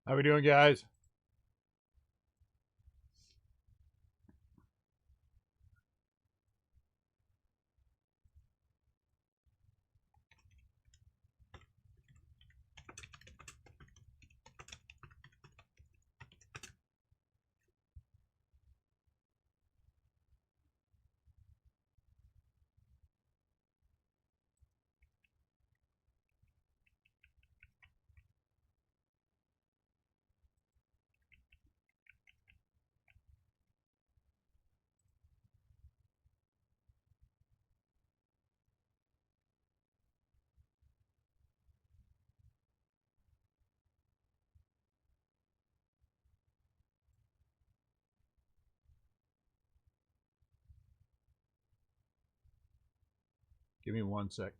How we doing, guys? Give me 1 sec.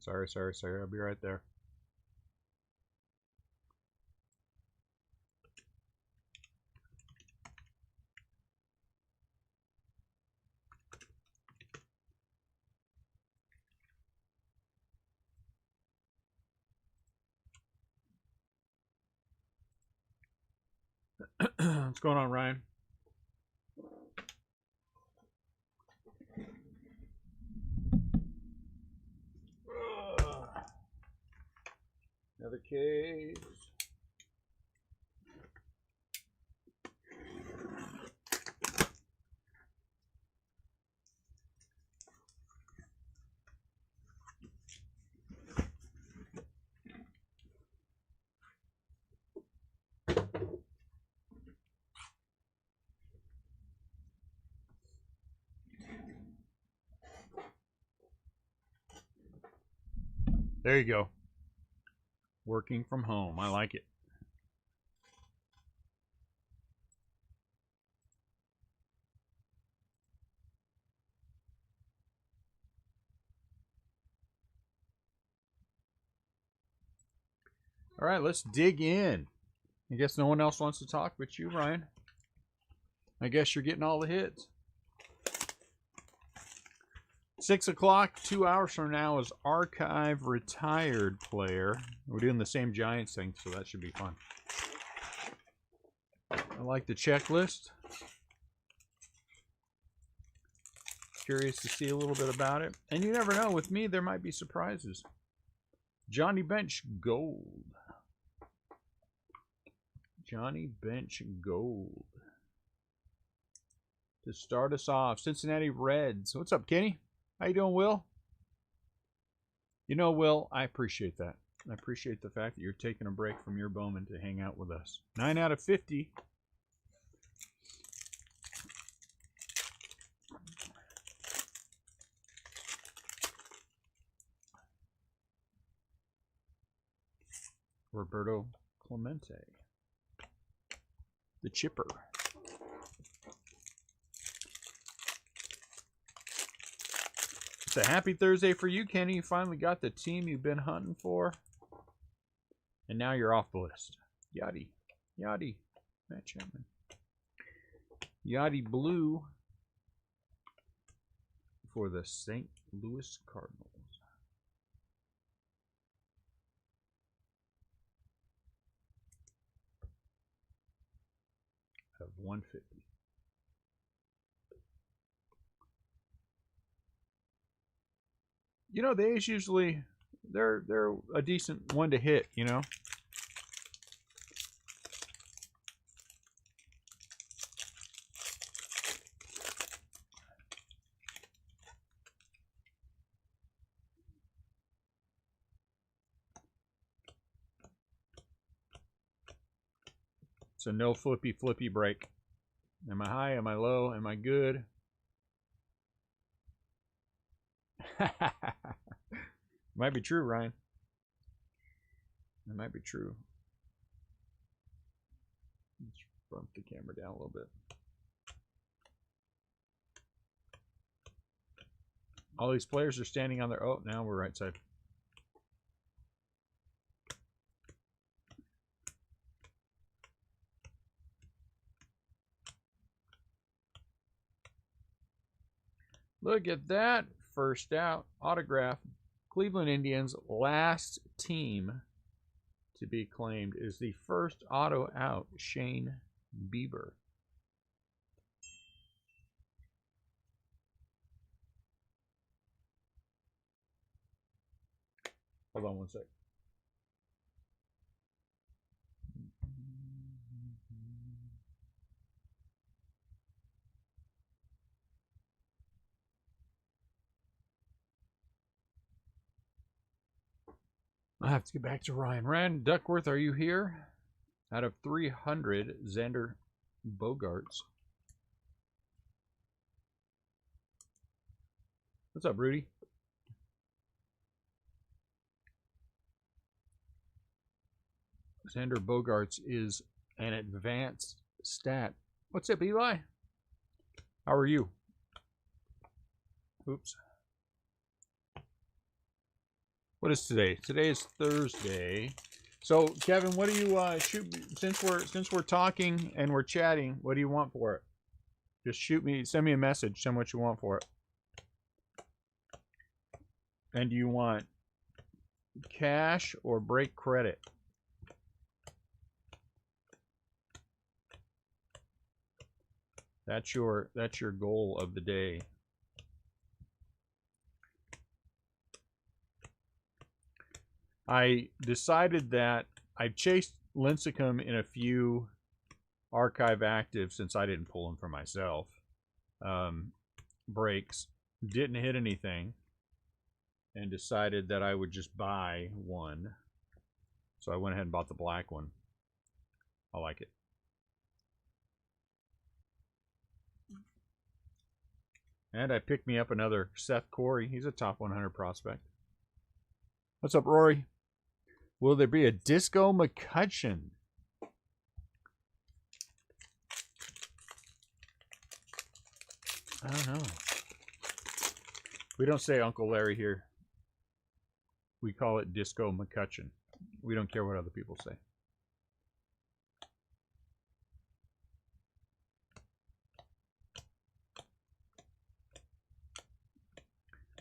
Sorry. I'll be right there. What's going on, Ryan? Another case. There you go. Working from home. I like it. All right, let's dig in. I guess no one else wants to talk but you, Ryan. I guess you're getting all the hits. 6 o'clock, 2 hours from now, is Archive Retired Player. We're doing the same Giants thing, so that should be fun. I like the checklist. Curious to see a little bit about it. And you never know, with me, there might be surprises. Johnny Bench Gold. Johnny Bench Gold. To start us off, Cincinnati Reds. What's up, Kenny? How you doing, Will? You know, Will, I appreciate that. I appreciate the fact that you're taking a break from your Bowman to hang out with us. 9 out of 50. Roberto Clemente. The Chipper. It's a happy Thursday for you, Kenny. You finally got the team you've been hunting for. And now you're off the list. Yachty. Matt Chapman. Yachty Blue for the St. Louis Cardinals. Of 150. You know, the A's usually they're a decent one to hit, you know. So no flippy break. Am I high? Am I low? Am I good? Might be true, Ryan. It might be true. Let's bump the camera down a little bit. All these players are standing on their... Oh, now we're right side. Look at that. First out. Autograph. Cleveland Indians' last team to be claimed is the first auto out, Shane Bieber. Hold on one sec. I have to get back to Ryan. Ryan Duckworth, are you here? Out of 300, Xander Bogaerts. What's up, Rudy? Xander Bogaerts is an advanced stat. What's up, Eli? How are you? Oops. What is today? Today is Thursday. So, Kevin, what do you shoot? Since we're talking and we're chatting, what do you want for it? Just shoot me, send me a message, send what you want for it. And do you want cash or break credit? That's your goal of the day. I decided that I chased Lincecum in a few archive actives since I didn't pull them for myself. Breaks. Didn't hit anything. And decided that I would just buy one. So I went ahead and bought the black one. I like it. And I picked me up another Seth Corey. He's a top 100 prospect. What's up, Rory? Will there be a Disco McCutcheon? I don't know. We don't say Uncle Larry here. We call it Disco McCutcheon. We don't care what other people say.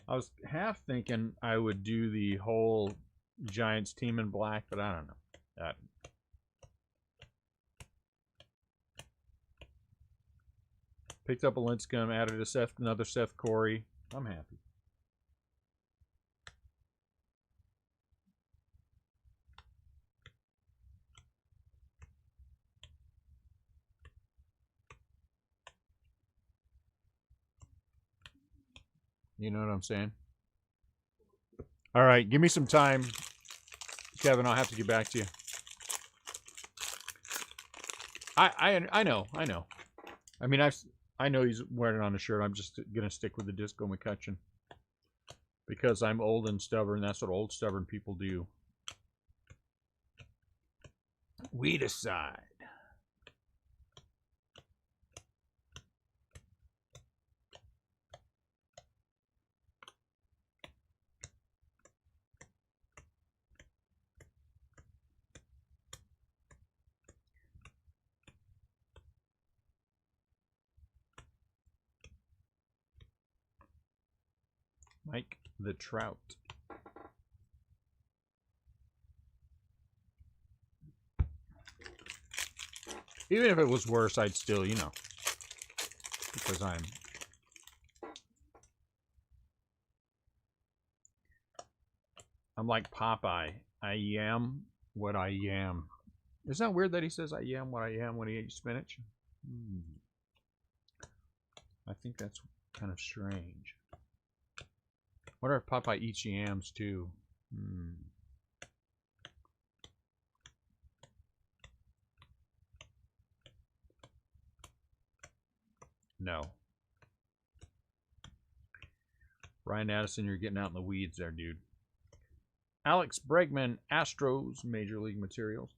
I was half thinking I would do the whole Giants team in black, but I don't know. Picked up a Lincecum, added a another Seth Corey. I'm happy. You know what I'm saying? All right, give me some time, Kevin. I'll have to get back to you. I know. I mean, I know he's wearing it on a shirt. I'm just gonna stick with the Disco McCutcheon because I'm old and stubborn. That's what old stubborn people do. We decide. Mike the Trout. Even if it was worse, I'd still, you know, because I'm like Popeye. I am what I am. Isn't that weird that he says I am what I am when he eats spinach? I think that's kind of strange. Wonder if Popeye eats yams too. No. Ryan Addison, you're getting out in the weeds there, dude. Alex Bregman, Astros, Major League Materials.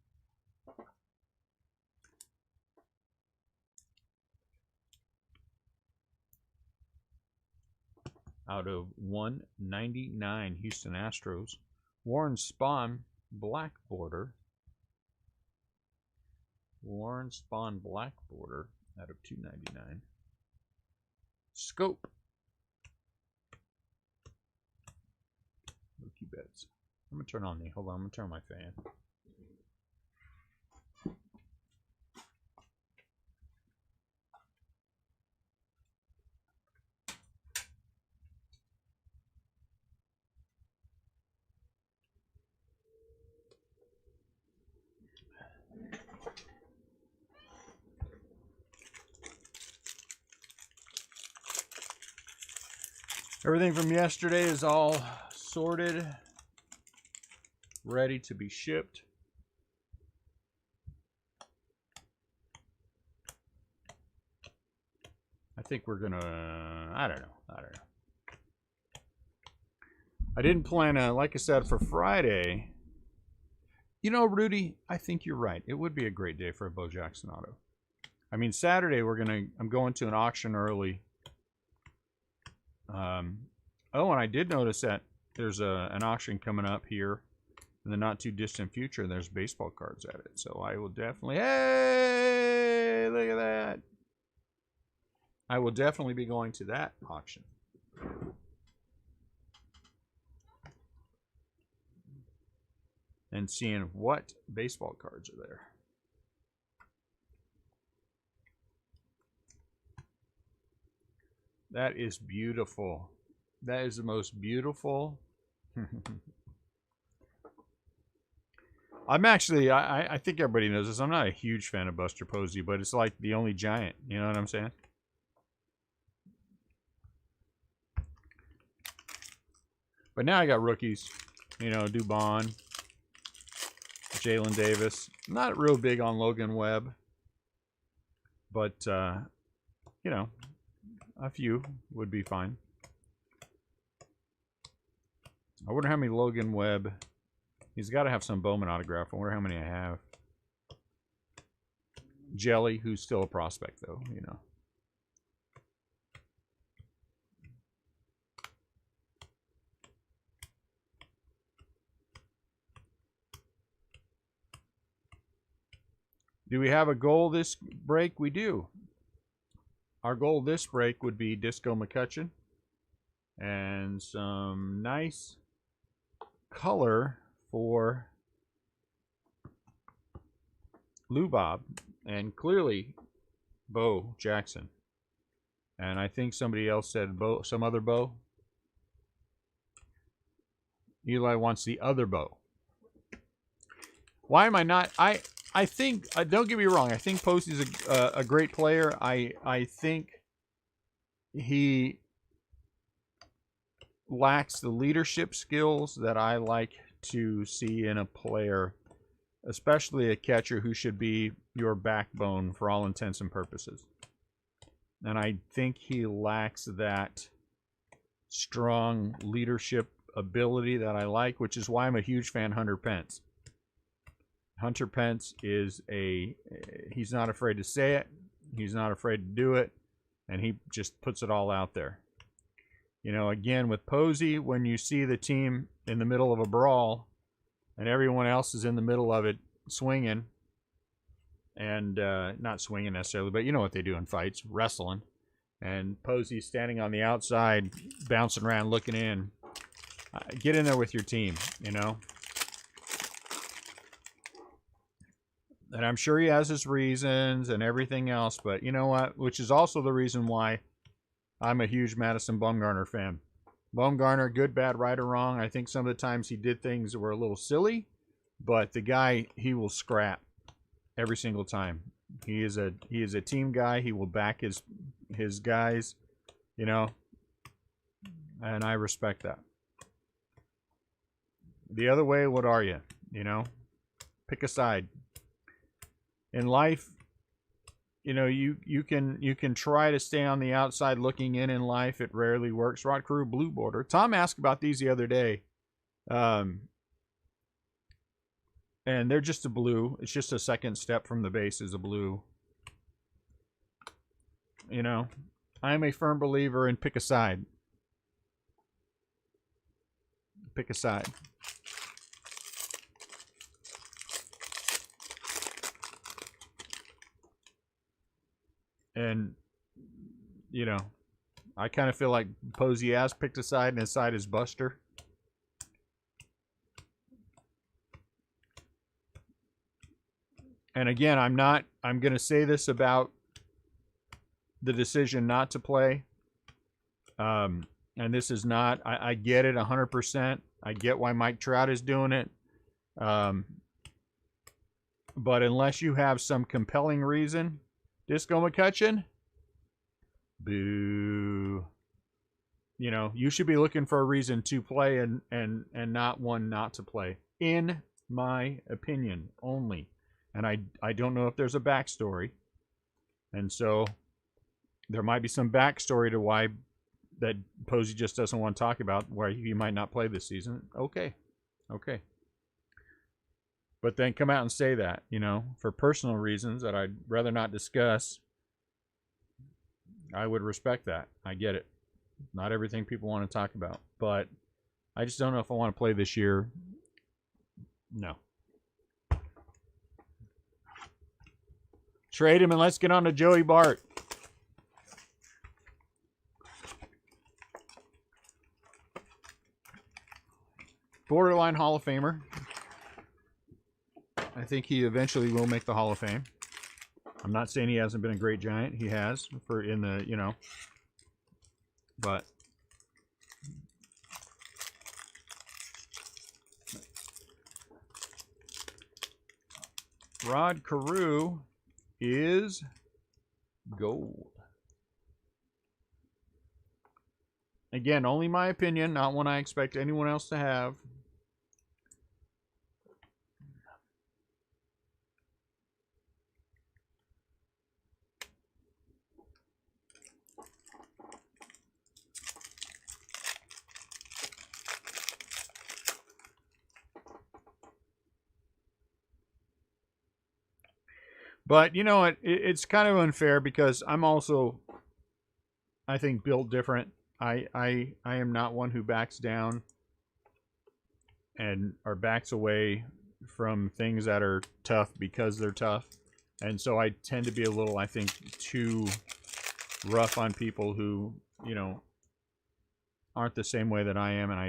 Out of 199, Houston Astros. Warren Spahn, black border. Warren Spahn, black border, out of 299. Scope. Mookie Betts. I'm going to turn on the, hold on, I'm going to turn on my fan. Everything from yesterday is all sorted, ready to be shipped. I think we're gonna, I don't know. I didn't plan, like I said, for Friday. You know, Rudy, I think you're right. It would be a great day for a Bo Jackson auto. I mean, Saturday I'm going to an auction early. Oh, and I did notice that there's an auction coming up here in the not too distant future. There's baseball cards at it, so I will definitely. Hey, look at that! I will definitely be going to that auction. And seeing what baseball cards are there. That is beautiful. That is the most beautiful. I'm actually, I think everybody knows this. I'm not a huge fan of Buster Posey, but it's like the only giant. You know what I'm saying? But now I got rookies. You know, Dubon, Jalen Davis. I'm not real big on Logan Webb. But, you know, a few would be fine. I wonder how many Logan Webb. He's got to have some Bowman autograph. I wonder how many I have. Jelly, who's still a prospect, though, you know. Do we have a goal this break? We do. Our goal this break would be Disco McCutcheon and some nice color for Lou Bob and clearly Bo Jackson. And I think somebody else said Bo, some other Bo. Eli wants the other Bo. Why am I not? I think, don't get me wrong, I think Posey's a great player. I think he lacks the leadership skills that I like to see in a player, especially a catcher who should be your backbone for all intents and purposes. And I think he lacks that strong leadership ability that I like, which is why I'm a huge fan of Hunter Pence. Hunter Pence is he's not afraid to say it. He's not afraid to do it. And he just puts it all out there. You know, again, with Posey, when you see the team in the middle of a brawl and everyone else is in the middle of it swinging, and not swinging necessarily, but you know what they do in fights, wrestling. And Posey's standing on the outside, bouncing around, looking in. Get in there with your team, you know. And I'm sure he has his reasons and everything else, but you know what? Which is also the reason why I'm a huge Madison Bumgarner fan. Bumgarner, good, bad, right, or wrong. I think some of the times he did things that were a little silly, but the guy, he will scrap every single time. He is a team guy. He will back his guys, you know, and I respect that. The other way, what are you? You know, pick a side. In life, you know, you can try to stay on the outside looking in life. It rarely works. Rod Carew blue border. Tom asked about these the other day. And they're just a blue. It's just a second step from the base is a blue. You know, I am a firm believer in pick a side. Pick a side. And, you know, I kind of feel like Posey has picked a side, and his side is Buster. And again, I'm going to say this about the decision not to play. And this is not, I get it 100%. I get why Mike Trout is doing it. But unless you have some compelling reason, Disco McCutcheon, boo. You know, you should be looking for a reason to play and not one not to play. In my opinion, only. And I don't know if there's a backstory. And so there might be some backstory to why that Posey just doesn't want to talk about, why he might not play this season. Okay. Okay. But then come out and say that, you know, for personal reasons that I'd rather not discuss. I would respect that. I get it. Not everything people want to talk about. But I just don't know if I want to play this year. No. Trade him and let's get on to Joey Bart. Borderline Hall of Famer. I think he eventually will make the Hall of Fame. I'm not saying he hasn't been a great Giant. He has for in the, you know. But Rod Carew is gold. Again, only my opinion, not one I expect anyone else to have. But, you know, it's kind of unfair because I'm also, I think, built different. I am not one who backs down and or backs away from things that are tough because they're tough. And so I tend to be a little, I think, too rough on people who, you know, aren't the same way that I am. And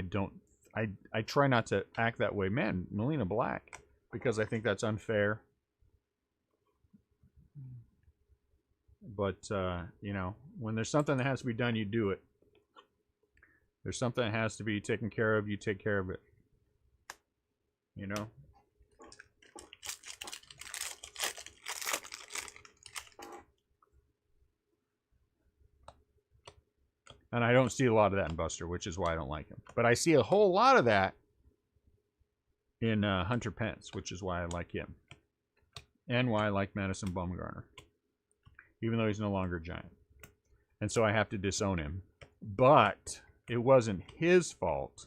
I try not to act that way. Man, Melina Black, because I think that's unfair. But, you know, when there's something that has to be done, you do it. There's something that has to be taken care of, you take care of it. You know? And I don't see a lot of that in Buster, which is why I don't like him. But I see a whole lot of that in Hunter Pence, which is why I like him. And why I like Madison Bumgarner. Even though he's no longer a Giant. And so I have to disown him. But it wasn't his fault.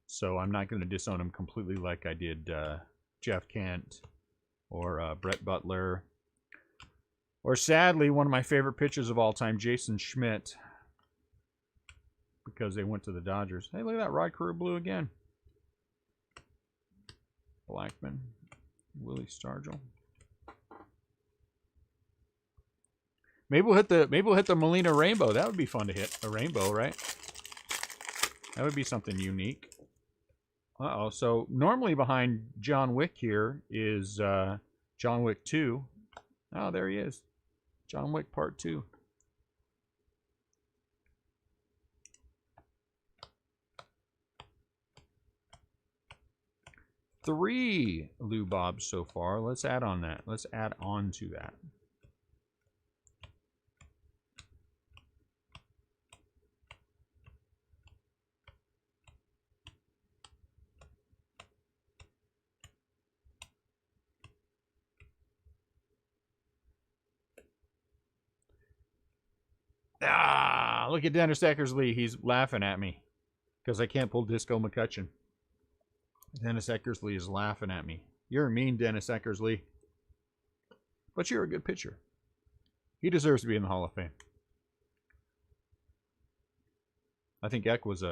So I'm not going to disown him completely like I did Jeff Kent or Brett Butler. Or sadly, one of my favorite pitchers of all time, Jason Schmidt. Because they went to the Dodgers. Hey, look at that. Rod Carew blue again. Blackman. Willie Stargell. Maybe we'll hit the Molina rainbow. That would be fun to hit a rainbow, right? That would be something unique. Uh-oh. So normally behind John Wick here is John Wick 2. Oh, there he is. John Wick Part 2. Three Lou Bobs so far. Let's add on that. Let's add on to that. Ah, look at Dennis Eckersley. He's laughing at me because I can't pull Disco McCutcheon. Dennis Eckersley is laughing at me. You're mean, Dennis Eckersley. But you're a good pitcher. He deserves to be in the Hall of Fame. I think Eck was.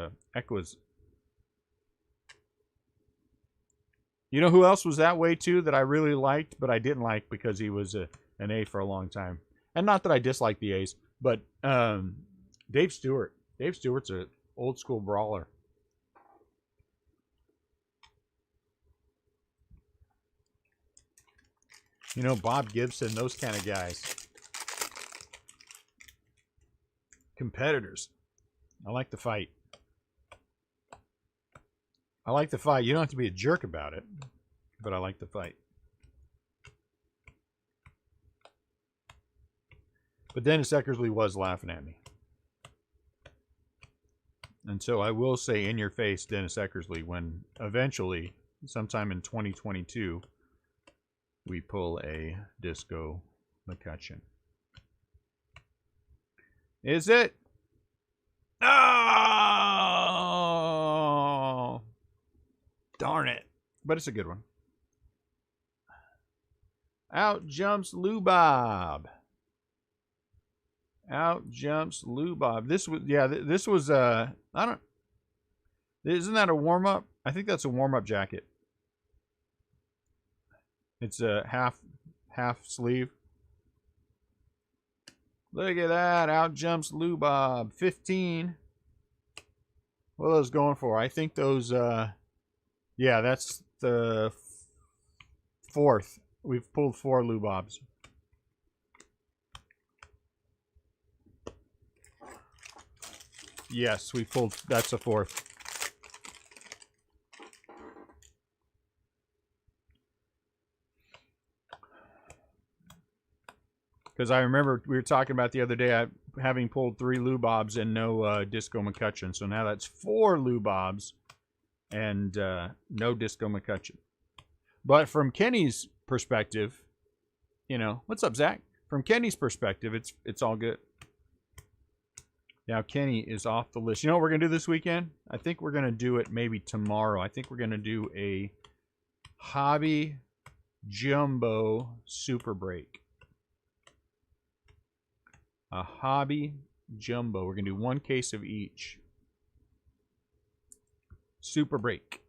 You know who else was that way too that I really liked, but I didn't like because he was an A for a long time. And not that I dislike the A's, but Dave Stewart. Dave Stewart's an old school brawler. You know, Bob Gibson, those kind of guys. Competitors. I like the fight. I like the fight. You don't have to be a jerk about it, but I like the fight. But Dennis Eckersley was laughing at me. And so I will say in your face, Dennis Eckersley, when eventually, sometime in 2022, we pull a Disco McCutcheon. Is it? Oh! Darn it. But it's a good one. Out jumps Lou Bob. Out jumps Lou Bob. This was, yeah, this was, I don't, isn't that a warm-up? I think that's a warm-up jacket. It's a half sleeve. Look at that. Out jumps Lou Bob. 15. What are those going for? I think those, yeah, that's the fourth. We've pulled 4 Lou Bobs. Yes, we pulled, that's a 4th. Because I remember we were talking about the other day, having pulled 3 Lou Bobs and no Disco McCutcheon. So now that's 4 Lou Bobs and no Disco McCutcheon. But from Kenny's perspective, you know, what's up, Zach? From Kenny's perspective, it's all good. Now Kenny is off the list. You know what we're going to do this weekend? I think we're going to do it maybe tomorrow. I think we're going to do a Hobby Jumbo Super Break. A Hobby Jumbo. We're going to do 1 case of each. Super Break.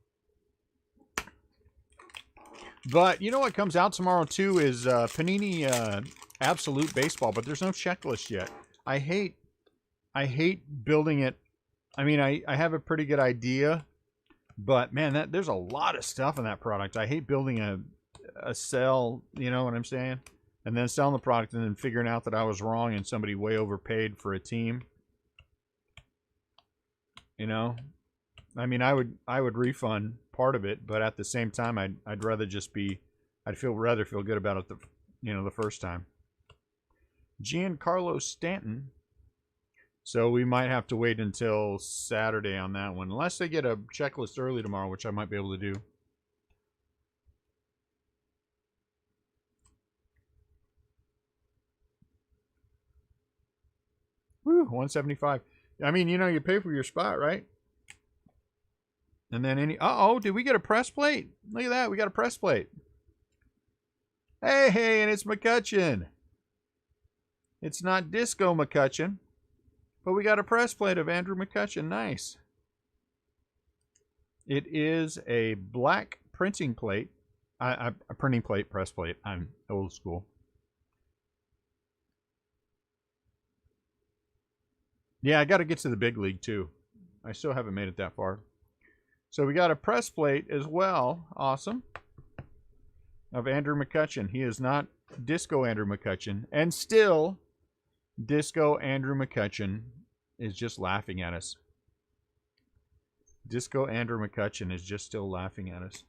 But you know what comes out tomorrow too is Panini Absolute Baseball, but there's no checklist yet. I hate building it. I mean, I have a pretty good idea, but man, there's a lot of stuff in that product. I hate building a cell, you know what I'm saying? And then selling the product and then figuring out that I was wrong and somebody way overpaid for a team. You know? I mean, I would refund part of it, but at the same time, I'd rather just be, rather feel good about it the first time. Giancarlo Stanton. So we might have to wait until Saturday on that one, unless they get a checklist early tomorrow, which I might be able to do. Woo, 175. I mean, you know, you pay for your spot, right? And then uh-oh, did we get a press plate? Look at that, we got a press plate. Hey, and it's McCutcheon. It's not Disco McCutcheon, but we got a press plate of Andrew McCutcheon. Nice. It is a black printing plate. A printing plate, press plate. I'm old school. Yeah, I got to get to the big league, too. I still haven't made it that far. So we got a press plate as well. Awesome. Of Andrew McCutcheon. He is not Disco Andrew McCutcheon. And still, Disco Andrew McCutcheon is just laughing at us. Disco Andrew McCutcheon is just still laughing at us.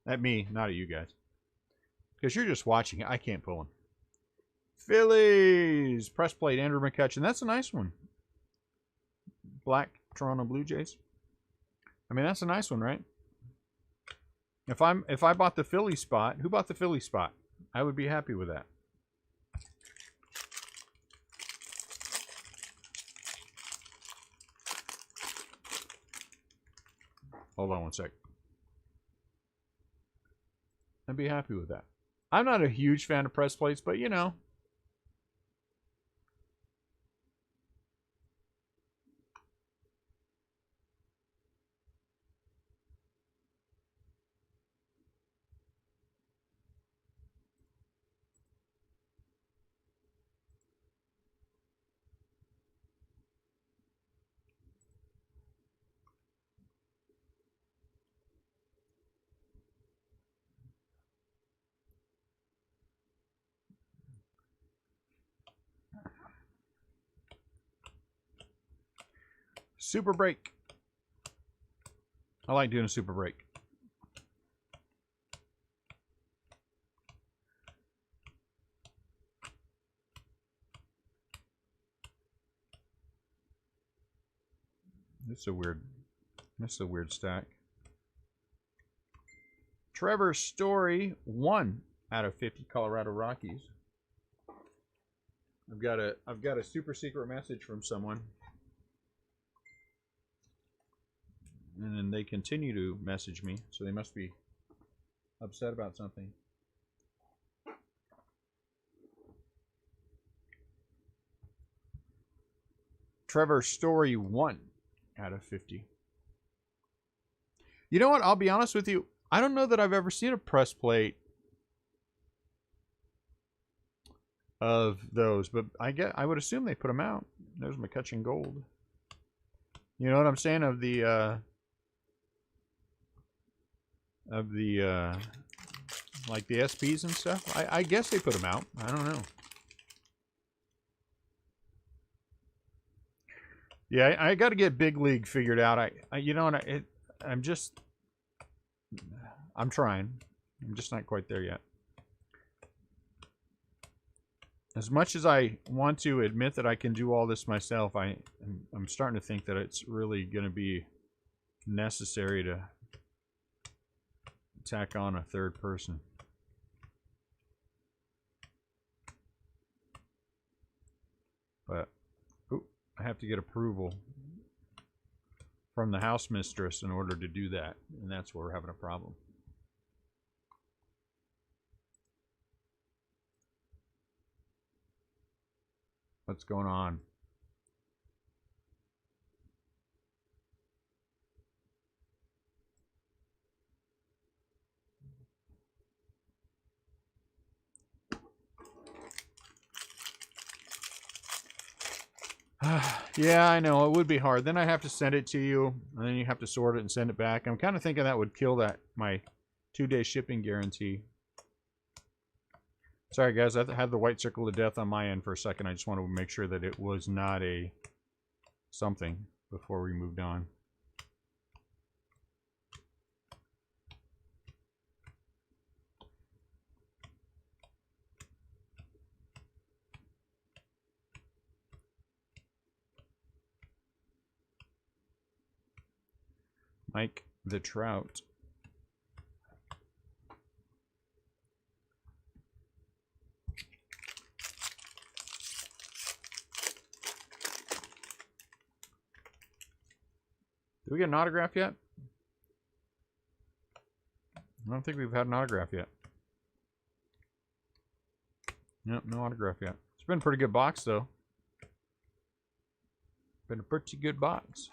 At me, not at you guys. Because you're just watching. I can't pull him. Phillies. Press plate, Andrew McCutcheon. That's a nice one. Black Toronto Blue Jays. I mean, that's a nice one, right? If I bought the Philly spot, who bought the Philly spot? I would be happy with that. Hold on one sec. I'd be happy with that. I'm not a huge fan of press plates, but you know. Super break. I like doing a super break. This is a weird stack. Trevor Story, 1 out of 50 Colorado Rockies. I've got a super secret message from someone. And then they continue to message me, so they must be upset about something. Trevor Story, 1 out of 50. You know what? I'll be honest with you. I don't know that I've ever seen a press plate of those, but I would assume they put them out. There's McCutcheon Gold. You know what I'm saying? Of the like the SPs and stuff. I guess they put them out. I don't know. Yeah, I got to get Big League figured out. You know, and I'm trying. I'm just not quite there yet. As much as I want to admit that I can do all this myself, I'm starting to think that it's really going to be necessary to tack on a third person. But I have to get approval from the house mistress in order to do that, and that's where we're having a problem. What's going on? Yeah, I know. It would be hard. Then I have to send it to you, and then you have to sort it and send it back. I'm kind of thinking that would kill my 2-day shipping guarantee. Sorry, guys. I had the white circle to death on my end for a second. I just wanted to make sure that it was not a something before we moved on. Mike the Trout. Did we get an autograph yet? I don't think we've had an autograph yet. Nope, no autograph yet. It's been a pretty good box, though. Been a pretty good box.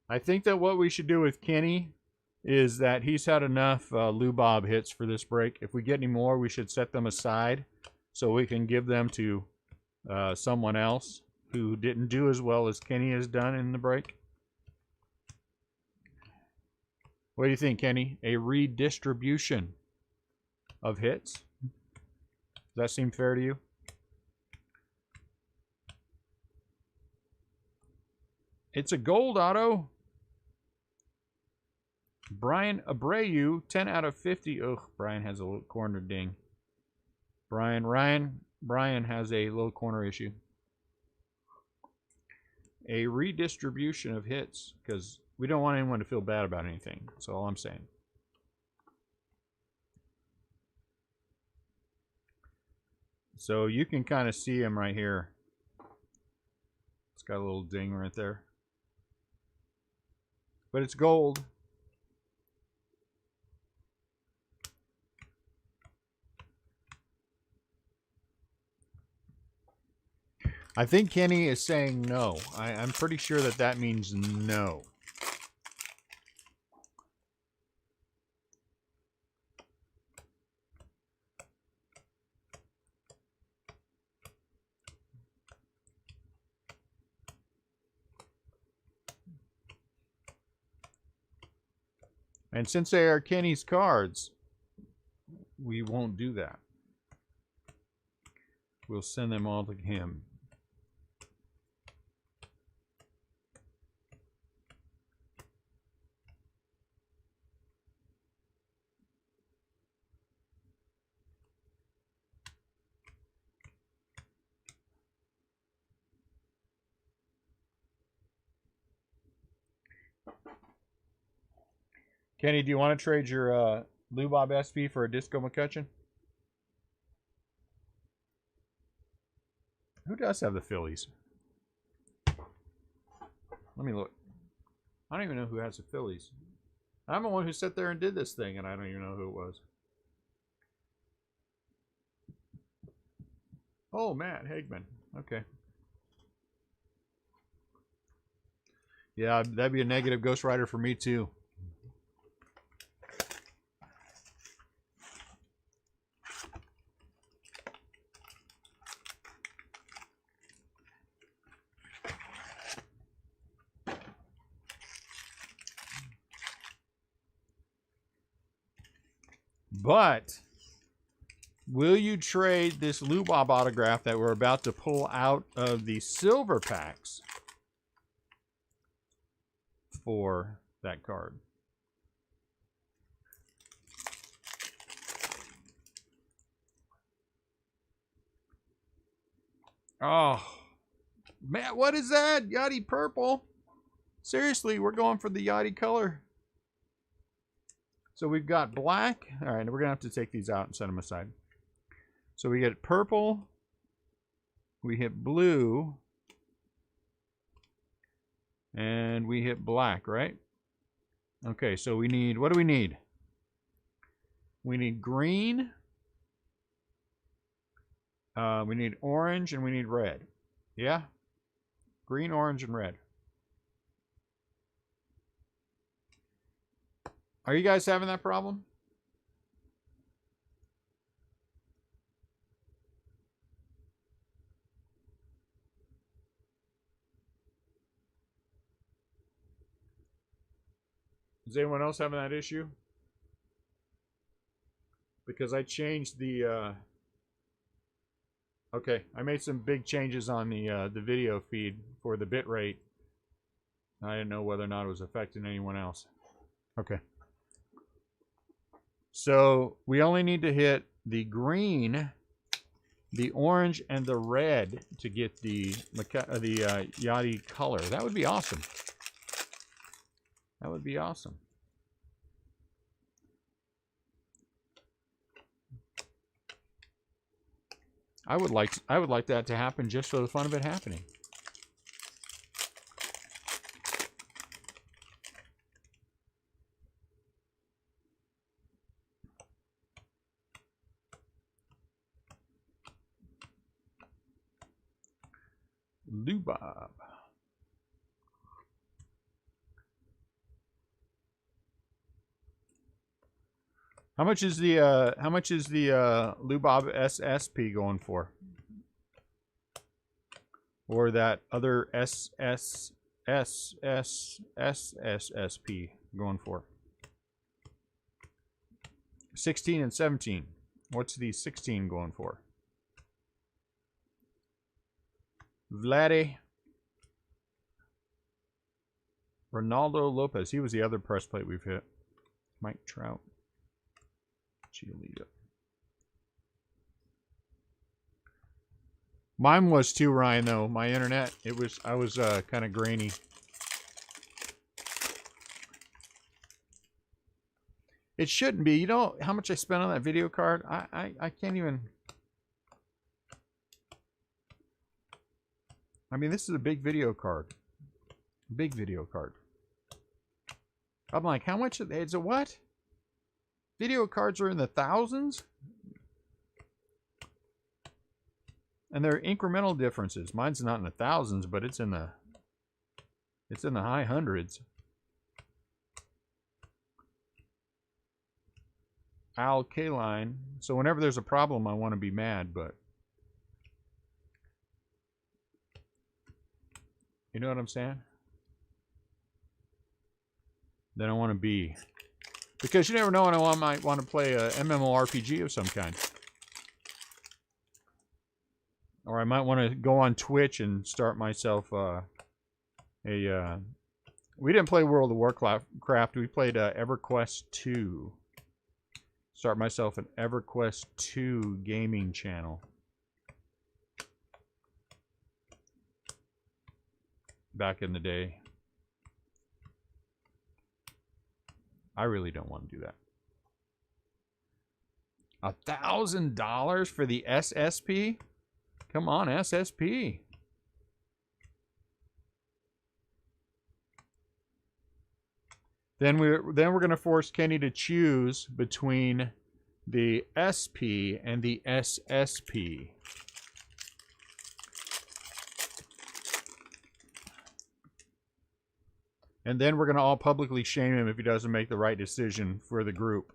I think that what we should do with Kenny is that he's had enough Lou Bob hits for this break. If we get any more, we should set them aside so we can give them to someone else who didn't do as well as Kenny has done in the break. What do you think, Kenny? A redistribution of hits? Does that seem fair to you? It's a gold auto. Brian Abreu, 10 out of 50. Ugh, Brian has a little corner ding. Brian has a little corner issue. A redistribution of hits, because we don't want anyone to feel bad about anything. That's all I'm saying. So you can kind of see him right here. It's got a little ding right there. But it's gold. I think Kenny is saying no. I'm pretty sure that that means no. And since they are Kenny's cards, we won't do that. We'll send them all to him. Kenny, do you want to trade your Lou Bob SP for a Disco McCutcheon? Who does have the Phillies? Let me look. I don't even know who has the Phillies. I'm the one who sat there and did this thing, and I don't even know who it was. Oh, Matt Hagman. Okay. Yeah, that'd be a negative Ghost Rider for me, too. But will you trade this Lou Bob autograph that we're about to pull out of the silver packs for that card? Oh, Matt, what is that? Yachty purple. Seriously, we're going for the Yachty color. So we've got black. All right, we're going to have to take these out and set them aside. So we get purple. We hit blue. And we hit black, right? Okay, so we need, what do we need? We need green. We need orange and we need red. Yeah? Green, orange, and red. Are you guys having that problem? Is anyone else having that issue? Because I changed the okay, I made some big changes on the video feed for the bit rate. I didn't know whether or not it was affecting anyone else. Okay. So we only need to hit the green, the orange, and the red to get the Yachty color. That would be awesome. That would be awesome. I would like that to happen just for the fun of it happening. Lou Bob. How much is the Lou Bob SSP going for? Or that other SSSSSSP going for? 16 and 17. What's the 16 going for? Vladdy. Ronaldo Lopez. He was the other press plate we've hit. Mike Trout. Giolito. Mine was too, Ryan, though. My internet, I was kind of grainy. It shouldn't be. You know how much I spent on that video card? I can't even. I mean, this is a big video card. Big video card. I'm like, how much? It's a what? Video cards are in the thousands? And there are incremental differences. Mine's not in the thousands, but it's in the high hundreds. Alkaline. So whenever there's a problem, I want to be mad, but you know what I'm saying? Then I want to be, because you never know when I might want to play a MMORPG of some kind. Or I might want to go on Twitch and start myself we didn't play World of Warcraft. We played EverQuest 2. Start myself an EverQuest 2 gaming channel. Back in the day. I really don't want to do that. $1,000 for the SSP? Come on, SSP. Then we're going to force Kenny to choose between the SP and the SSP. And then we're going to all publicly shame him if he doesn't make the right decision for the group.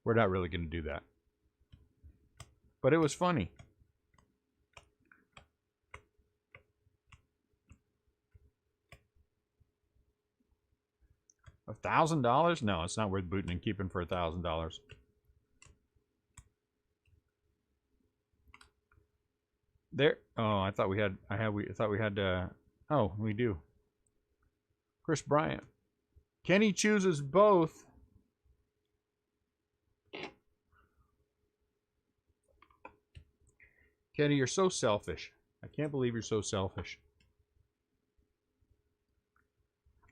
We're not really going to do that. But it was funny. $1,000? No, it's not worth booting and keeping for $1,000. There. Oh, I thought we had. Oh, we do. Chris Bryant. Kenny chooses both. Kenny, you're so selfish. I can't believe you're so selfish.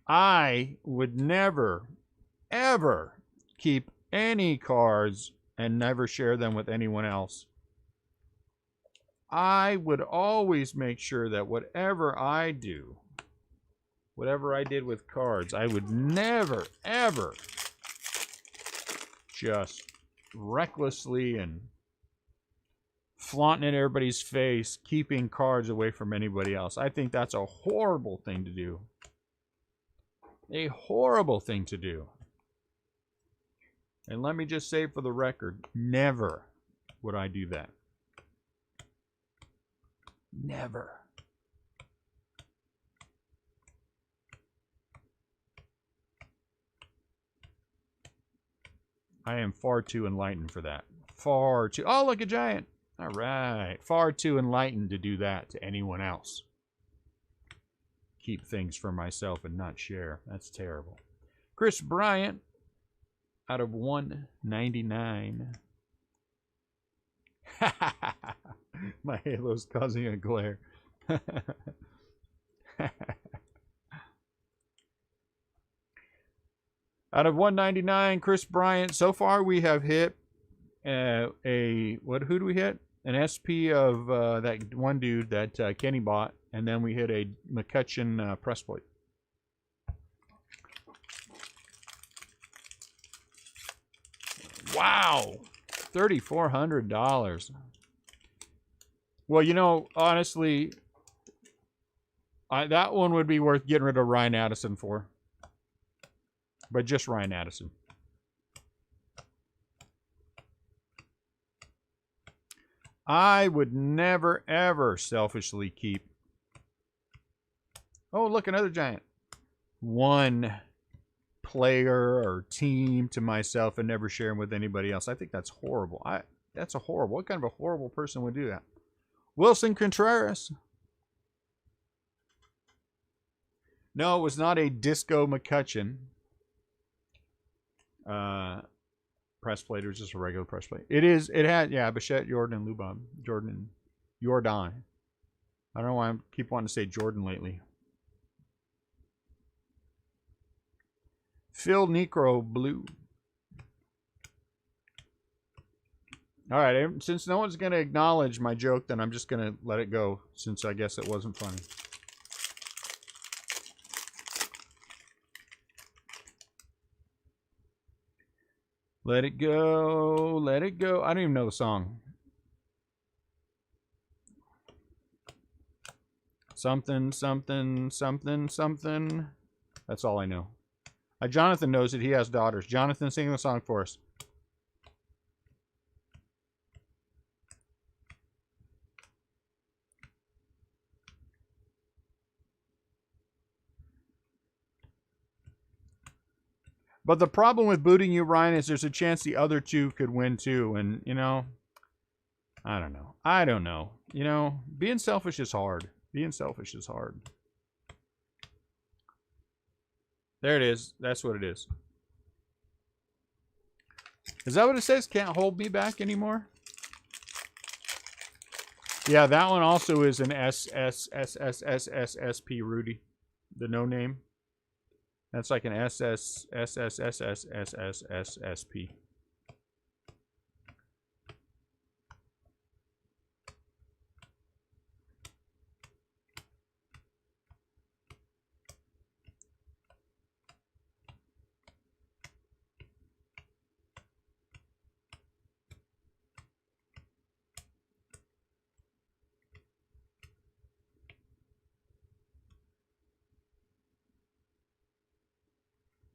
I would never, ever keep any cards and never share them with anyone else. I would always make sure that whatever I do, whatever I did with cards, I would never, ever just recklessly and flaunting in everybody's face, keeping cards away from anybody else. I think that's a horrible thing to do. A horrible thing to do. And let me just say for the record, never would I do that. Never. I am far too enlightened for that. Far too... Oh, look, a giant. All right. Far too enlightened to do that to anyone else. Keep things for myself and not share. That's terrible. Chris Bryant, out of 199. My halo's causing a glare. Out of 199, Chris Bryant. So far, we have hit who do we hit? An SP of that one dude that Kenny bought, and then we hit a McCutcheon press plate. Wow, $3,400. Well, you know, honestly, that one would be worth getting rid of Ryan Addison for. But just Ryan Addison. I would never, ever selfishly keep... Oh, look, another giant. One player or team to myself and never share them with anybody else. I think that's horrible. That's a horrible... What kind of a horrible person would do that? Wilson Contreras. No, it was not a Disco McCutcheon. Press plate. It was just a regular press plate. It had, yeah, Bichette, Jordan, and Lubon. Jordan. I don't know why I keep wanting to say Jordan lately. Phil Necro Blue. All right, since no one's going to acknowledge my joke, then I'm just going to let it go, since I guess it wasn't funny. Let it go, let it go. I don't even know the song. Something, something, something, something. That's all I know. Jonathan knows that he has daughters. Jonathan, sing the song for us. But the problem with booting you, Ryan, is there's a chance the other two could win too. And, you know, I don't know. I don't know. You know, being selfish is hard. Being selfish is hard. There it is. That's what it is. Is that what it says? Can't hold me back anymore? Yeah, that one also is an SSSSSSSP, Rudy. The no name. That's like an SSSSSSSSSP.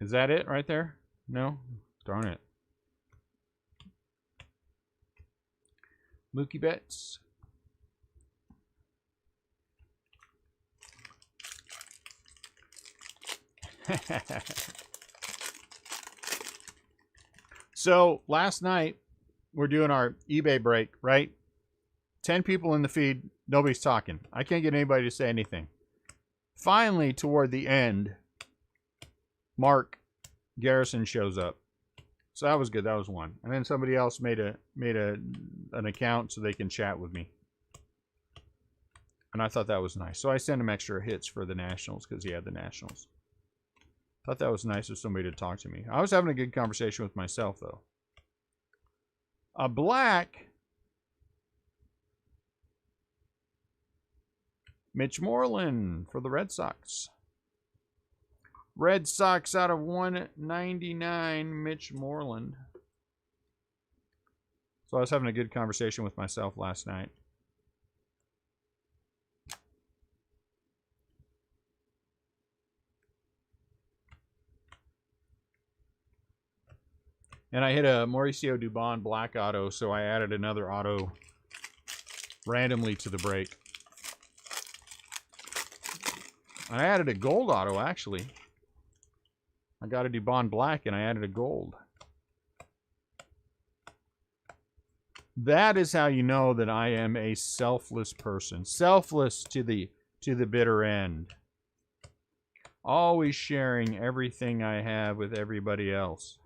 Is that it right there? No? Darn it. Mookie Betts. So, last night, we're doing our eBay break, right? 10 people in the feed. Nobody's talking. I can't get anybody to say anything. Finally, toward the end, Mark Garrison shows up. So that was good. That was one. And then somebody else made an account so they can chat with me. And I thought that was nice. So I sent him extra hits for the Nationals because he had the Nationals. Thought that was nice of somebody to talk to me. I was having a good conversation with myself, though. A black Mitch Moreland for the Red Sox. Red Sox out of 199, Mitch Moreland. So I was having a good conversation with myself last night. And I hit a Mauricio Dubon black auto, so I added another auto randomly to the break. I added a gold auto, actually. I got a Dubon black and I added a gold. That is how you know that I am a selfless person. Selfless to the bitter end. Always sharing everything I have with everybody else.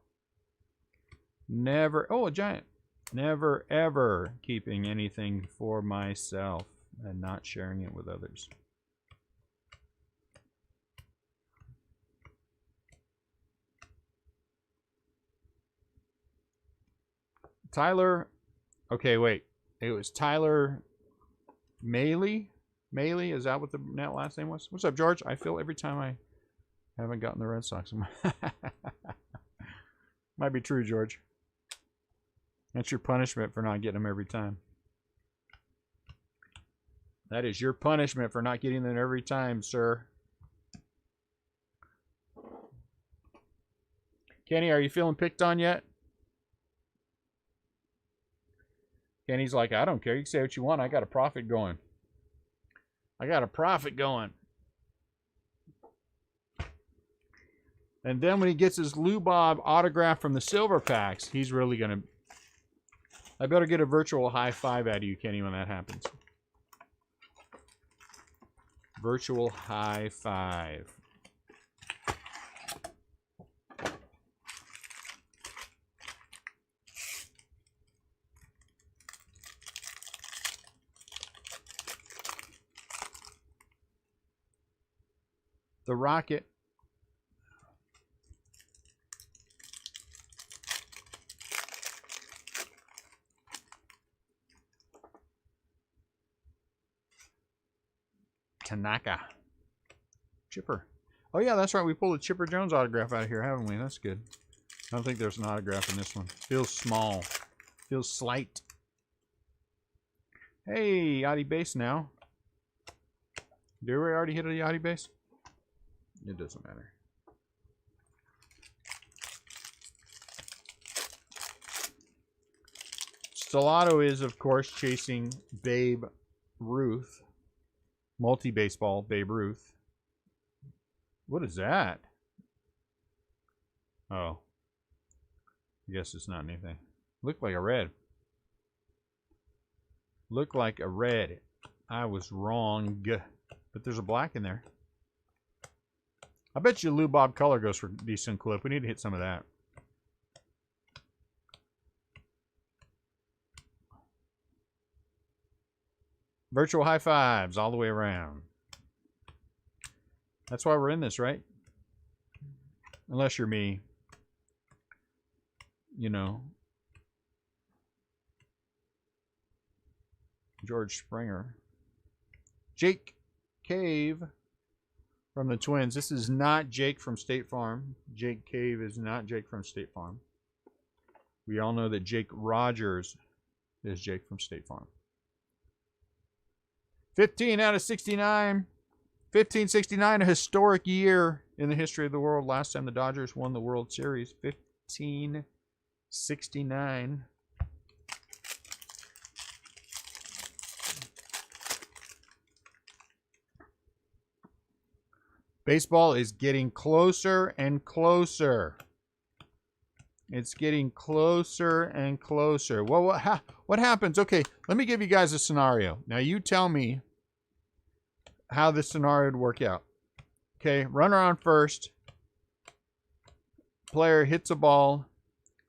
Never, oh, a giant. Never, ever keeping anything for myself and not sharing it with others. Tyler, okay, wait. It was Tyler Maley? Maley, is that what the last name was? What's up, George? I feel every time I haven't gotten the Red Sox. Might be true, George. That's your punishment for not getting them every time. That is your punishment for not getting them every time, sir. Kenny, are you feeling picked on yet? Kenny's like, I don't care. You can say what you want. I got a profit going. I got a profit going. And then when he gets his Lou Bob autograph from the silver packs, he's really going to... I better get a virtual high five out of you, Kenny, when that happens. Virtual high five. The Rocket. Tanaka. Chipper. Oh, yeah, that's right. We pulled a Chipper Jones autograph out of here, haven't we? That's good. I don't think there's an autograph in this one. Feels small. Feels slight. Hey, Yachty base now. Did we already hit a Yachty base? It doesn't matter. Stellato is, of course, chasing Babe Ruth. Multi-baseball Babe Ruth. What is that? Oh. I guess it's not anything. Looked like a red. Looked like a red. I was wrong. But there's a black in there. I bet you Lou Bob Color goes for a decent clip. We need to hit some of that. Virtual high fives all the way around. That's why we're in this, right? Unless you're me. You know. George Springer. Jake Cave from the Twins. This is not Jake from State Farm. Jake Cave is not Jake from State Farm. We all know that Jake Rogers is Jake from State Farm. 15 out of 69. 1569, a historic year in the history of the world. Last time the Dodgers won the World Series. 1569. Baseball is getting closer and closer. It's getting closer and closer. Well, what happens? Okay, let me give you guys a scenario. Now, you tell me how this scenario would work out. Okay, runner on first. Player hits a ball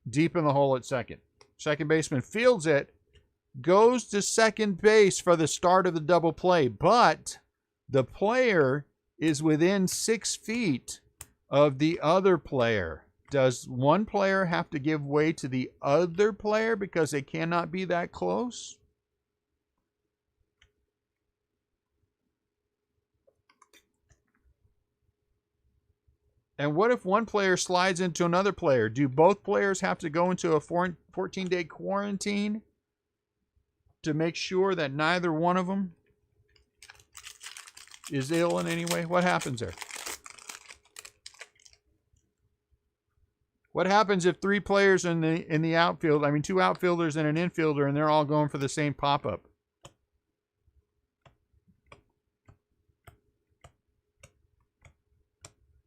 deep in the hole at second. Second baseman fields it, goes to second base for the start of the double play, but the player is within 6 feet of the other player. Does one player have to give way to the other player because they cannot be that close? And what if one player slides into another player? Do both players have to go into a 14-day quarantine to make sure that neither one of them is ill in any way? What happens there? What happens if 3 players in the outfield, I mean 2 outfielders and an infielder, and they're all going for the same pop-up?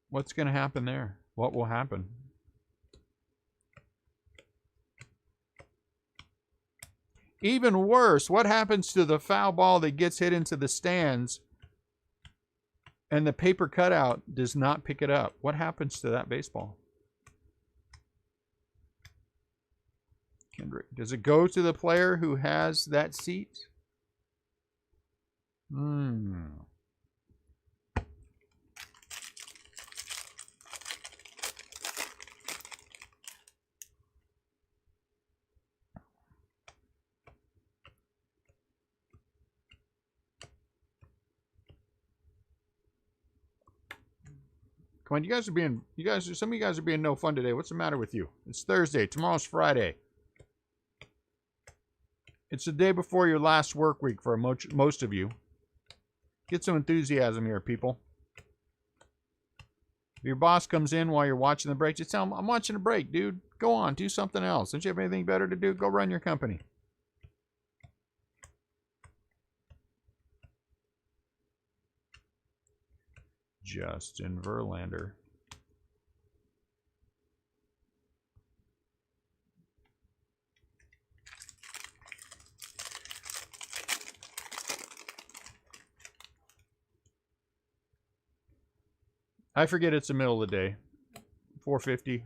What's going to happen there? What will happen? Even worse, what happens to the foul ball that gets hit into the stands and the paper cutout does not pick it up? What happens to that baseball? Kendrick, does it go to the player who has that seat? Come on, some of you guys are being no fun today. What's the matter with you? It's Thursday. Tomorrow's Friday. It's the day before your last work week for most of you. Get some enthusiasm here, people. If your boss comes in while you're watching the break, just tell him, I'm watching a break, dude. Go on, do something else. Don't you have anything better to do? Go run your company. Justin Verlander. I forget it's the middle of the day. 4:50.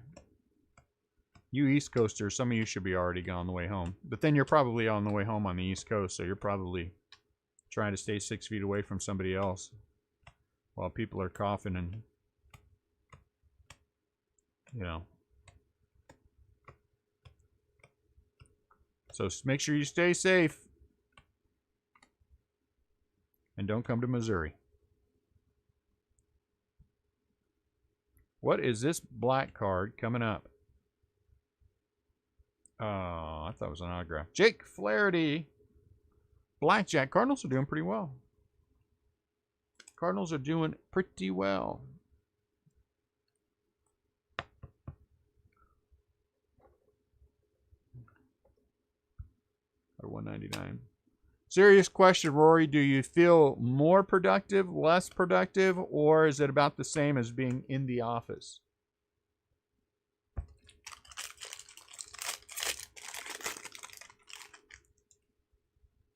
You East Coasters, some of you should be already on the way home. But then you're probably on the way home on the East Coast, so you're probably trying to stay 6 feet away from somebody else while people are coughing and, you know. So make sure you stay safe. And don't come to Missouri. What is this black card coming up? Oh, I thought it was an autograph. Jake Flaherty. Blackjack. Cardinals are doing pretty well. Cardinals are doing pretty well. Or 199. Serious question, Rory. Do you feel more productive, less productive, or is it about the same as being in the office?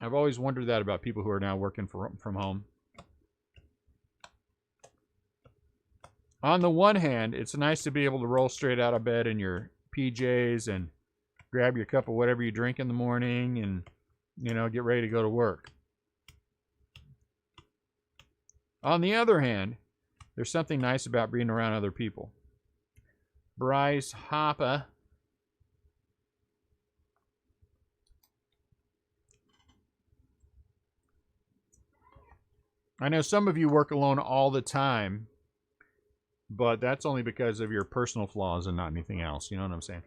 I've always wondered that about people who are now working from home. On the one hand, it's nice to be able to roll straight out of bed in your PJs and grab your cup of whatever you drink in the morning and, you know, get ready to go to work. On the other hand, there's something nice about being around other people. Bryce Hopper. I know some of you work alone all the time, but that's only because of your personal flaws and not anything else. You know what I'm saying?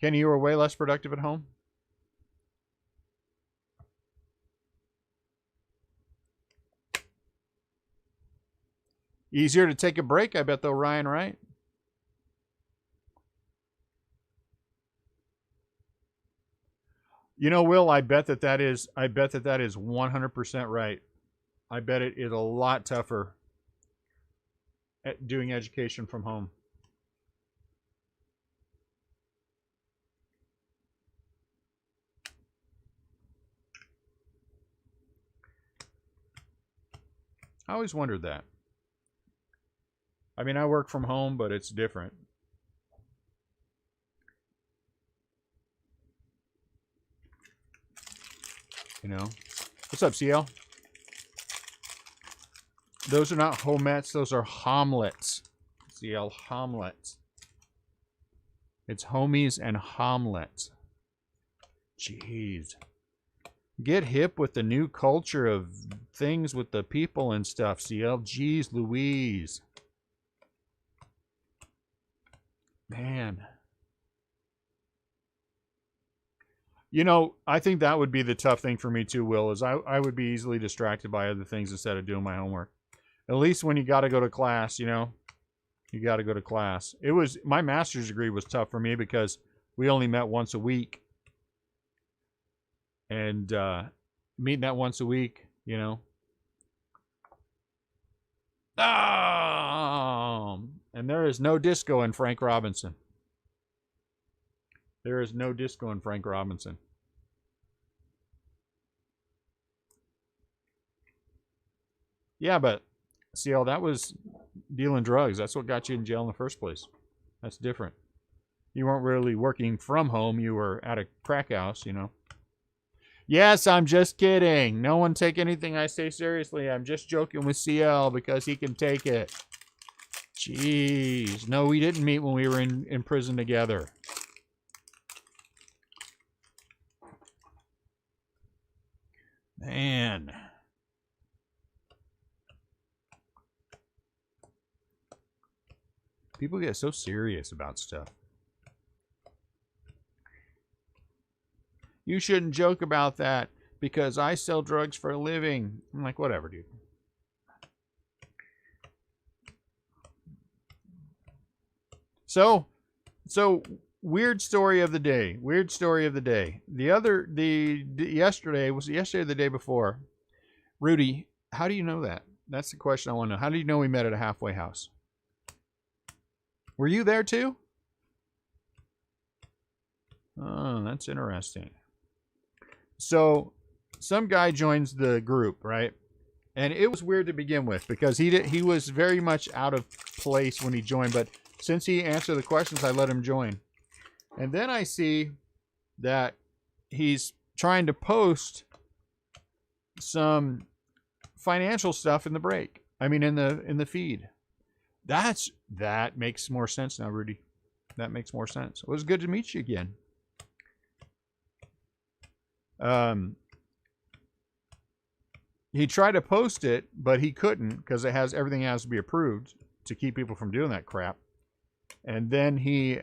Kenny, you were way less productive at home? Easier to take a break, I bet, though, Ryan, right? You know, Will, I bet that is 100% right. I bet it is a lot tougher at doing education from home. I always wondered that. I mean, I work from home, but it's different. You know? What's up, CL? Those are not homets, those are homlets. CL, homlets. It's homies and homlets. Jeez. Get hip with the new culture of things with the people and stuff, CL. Jeez Louise. Man. You know, I think that would be the tough thing for me too, Will, is I would be easily distracted by other things instead of doing my homework. At least when you got to go to class, you know, you got to go to class. It was, my master's degree was tough for me because we only met once a week. And meeting that once a week, you know. And there is no disco in Frank Robinson. There is no disco in Frank Robinson. Yeah, but CL, that was dealing drugs. That's what got you in jail in the first place. That's different. You weren't really working from home. You were at a crack house, you know. Yes, I'm just kidding. No one take anything I say seriously. I'm just joking with CL because he can take it. Jeez. No, we didn't meet when we were in prison together. Man. People get so serious about stuff. You shouldn't joke about that because I sell drugs for a living. I'm like, whatever, dude. So weird story of the day. Weird story of the day. Yesterday, was it yesterday or the day before? Rudy, how do you know that? That's the question I want to know. How do you know we met at a halfway house? Were you there too? Oh, that's interesting. So some guy joins the group, right? And it was weird to begin with because he was very much out of place when he joined, but since he answered the questions, I let him join. And then I see that he's trying to post some financial stuff in the break. I mean in the feed. That makes more sense now, Rudy. That makes more sense. It was good to meet you again. He tried to post it, but he couldn't because everything has to be approved to keep people from doing that crap. And then he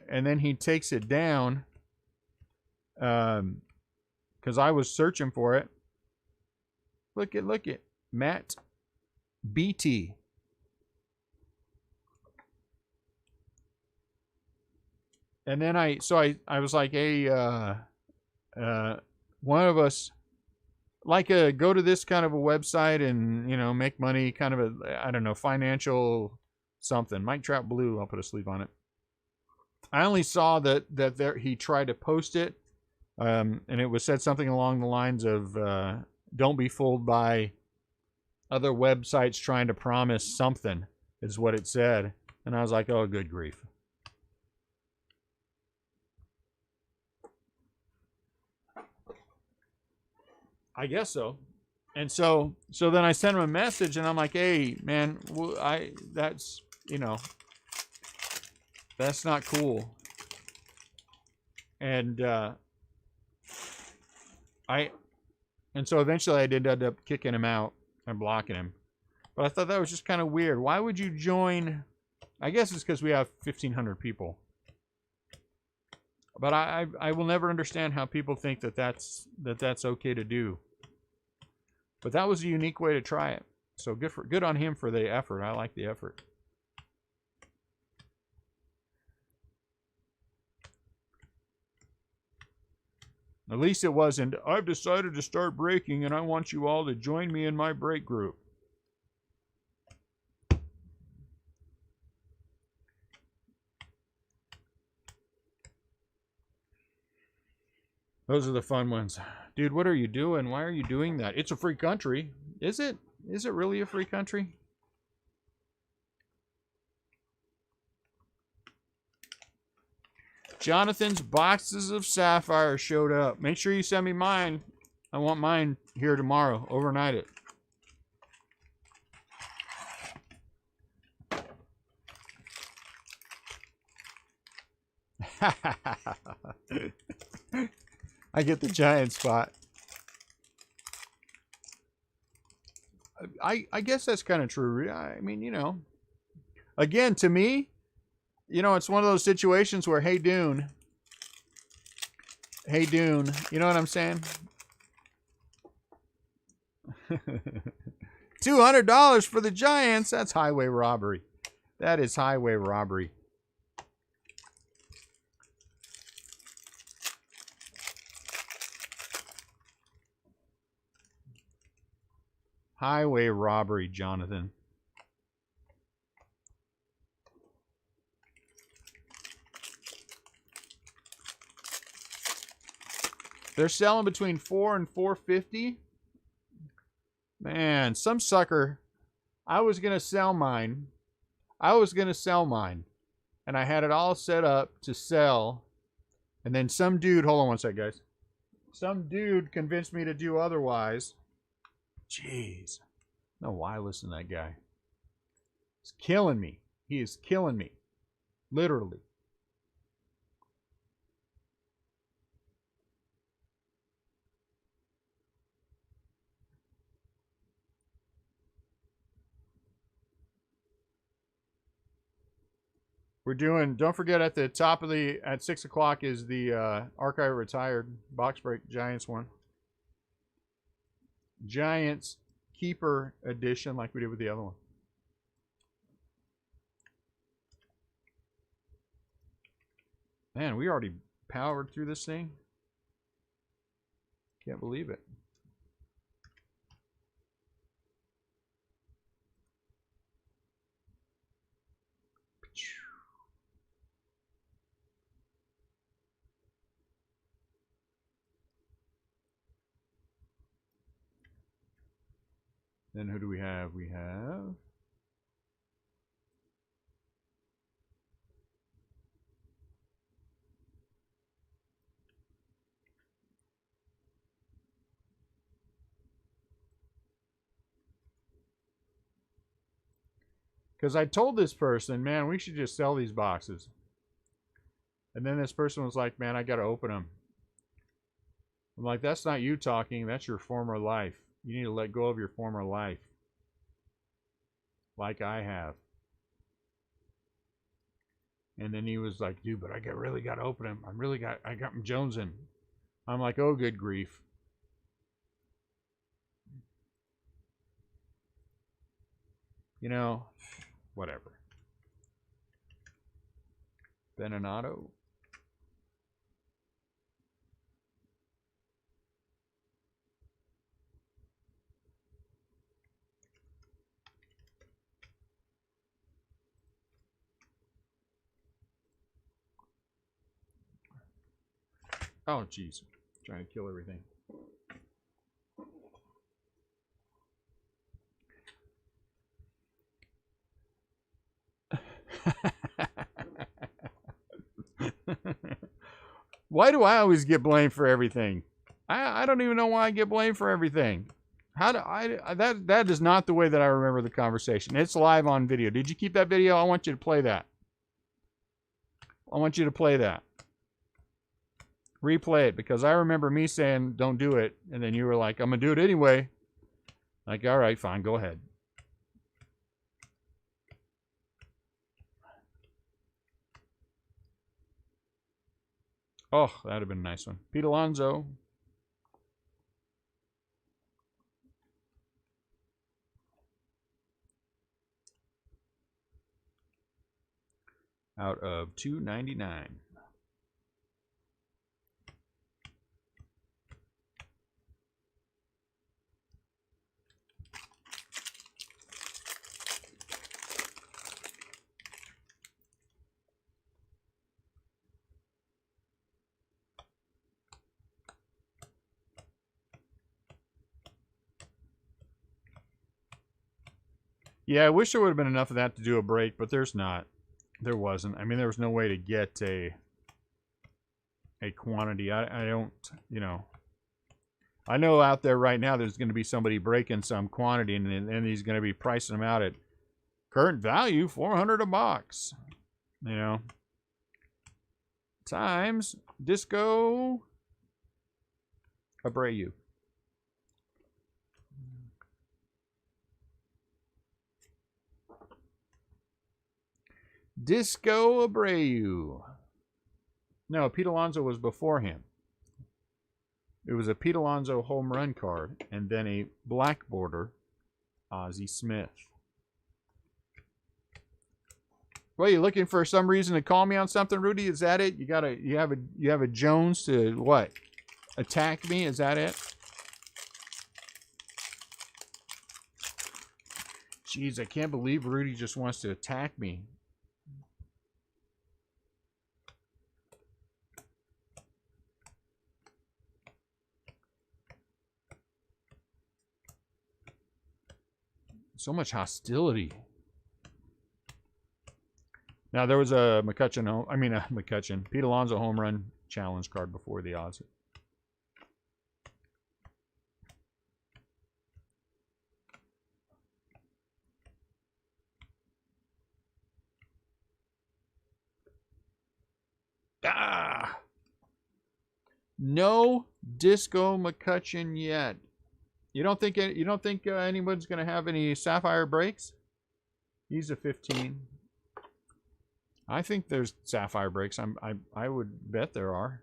takes it down, because I was searching for it. Look at Matt BT. And then I was like, hey, one of us, like, go to this kind of a website and, you know, make money, kind of a, I don't know, financial something. Mike Trout Blue, I'll put a sleeve on it. I only saw that there he tried to post it, and it was said something along the lines of, don't be fooled by other websites trying to promise something, is what it said. And I was like, oh, good grief. I guess so. And so then I sent him a message, and I'm like, hey, man, that's, you know, that's not cool. And so eventually I did end up kicking him out and blocking him. But I thought that was just kind of weird. Why would you join? I guess it's because we have 1,500 people. But I will never understand how people think that's okay to do. But that was a unique way to try it. So good on him for the effort. I like the effort. At least it wasn't, I've decided to start breaking and I want you all to join me in my break group. Those are the fun ones. Dude, what are you doing? Why are you doing that? It's a free country. Is it? Is it really a free country? Jonathan's boxes of sapphire showed up. Make sure you send me mine. I want mine here tomorrow. Overnight it. I get the giant spot. I guess that's kind of true. I mean, you know, again, to me, you know, it's one of those situations where, hey, Dune, you know what I'm saying? $200 for the Giants. That's highway robbery. That is highway robbery. Highway robbery, Jonathan. They're selling between $4 and $4.50. Man, some sucker. I was gonna sell mine. And I had it all set up to sell. And then some dude, hold on one sec, guys. Some dude convinced me to do otherwise. Jeez. No, why listen to that guy? He's killing me. He is killing me. Literally. We're doing, don't forget at the top of the, at 6 o'clock is the Archive Retired Box Break Giants one. Giants Keeper Edition like we did with the other one. Man, we already powered through this thing. Can't believe it. Then who do we have? We have because I told this person, man, we should just sell these boxes. And then this person was like, man, I got to open them. I'm like, that's not you talking. That's your former life. You need to let go of your former life. Like I have. And then he was like, dude, but I really got to open him. I got him jonesing. I'm like, oh, good grief. You know, whatever. Beninato. Oh, jeez. Trying to kill everything. Why do I always get blamed for everything? I don't even know why I get blamed for everything. How do that is not the way that I remember the conversation. It's live on video. Did you keep that video? I want you to play that. I want you to play that. Replay it, because I remember me saying don't do it, and then you were like, I'm gonna do it anyway. Like, all right, fine, go ahead. Oh, that'd have been a nice one. Pete Alonso. Out of $2.99. Yeah, I wish there would have been enough of that to do a break, but there's not. There wasn't. I mean, there was no way to get a quantity. I don't, you know. I know out there right now there's going to be somebody breaking some quantity, and he's going to be pricing them out at current value, $400 a box. You know. Times Disco Abreu. Disco Abreu. No, Pete Alonso was before him. It was a Pete Alonso home run card, and then a black border Ozzie Smith. Well, you looking for some reason to call me on something, Rudy? Is that it? You have a Jones to what? Attack me? Is that it? Jeez, I can't believe Rudy just wants to attack me. So much hostility. Now, there was a Pete Alonso home run challenge card before the odds. Ah! No Disco McCutcheon yet. You don't think anyone's going to have any Sapphire breaks? He's a 15. I think there's Sapphire breaks. I would bet there are.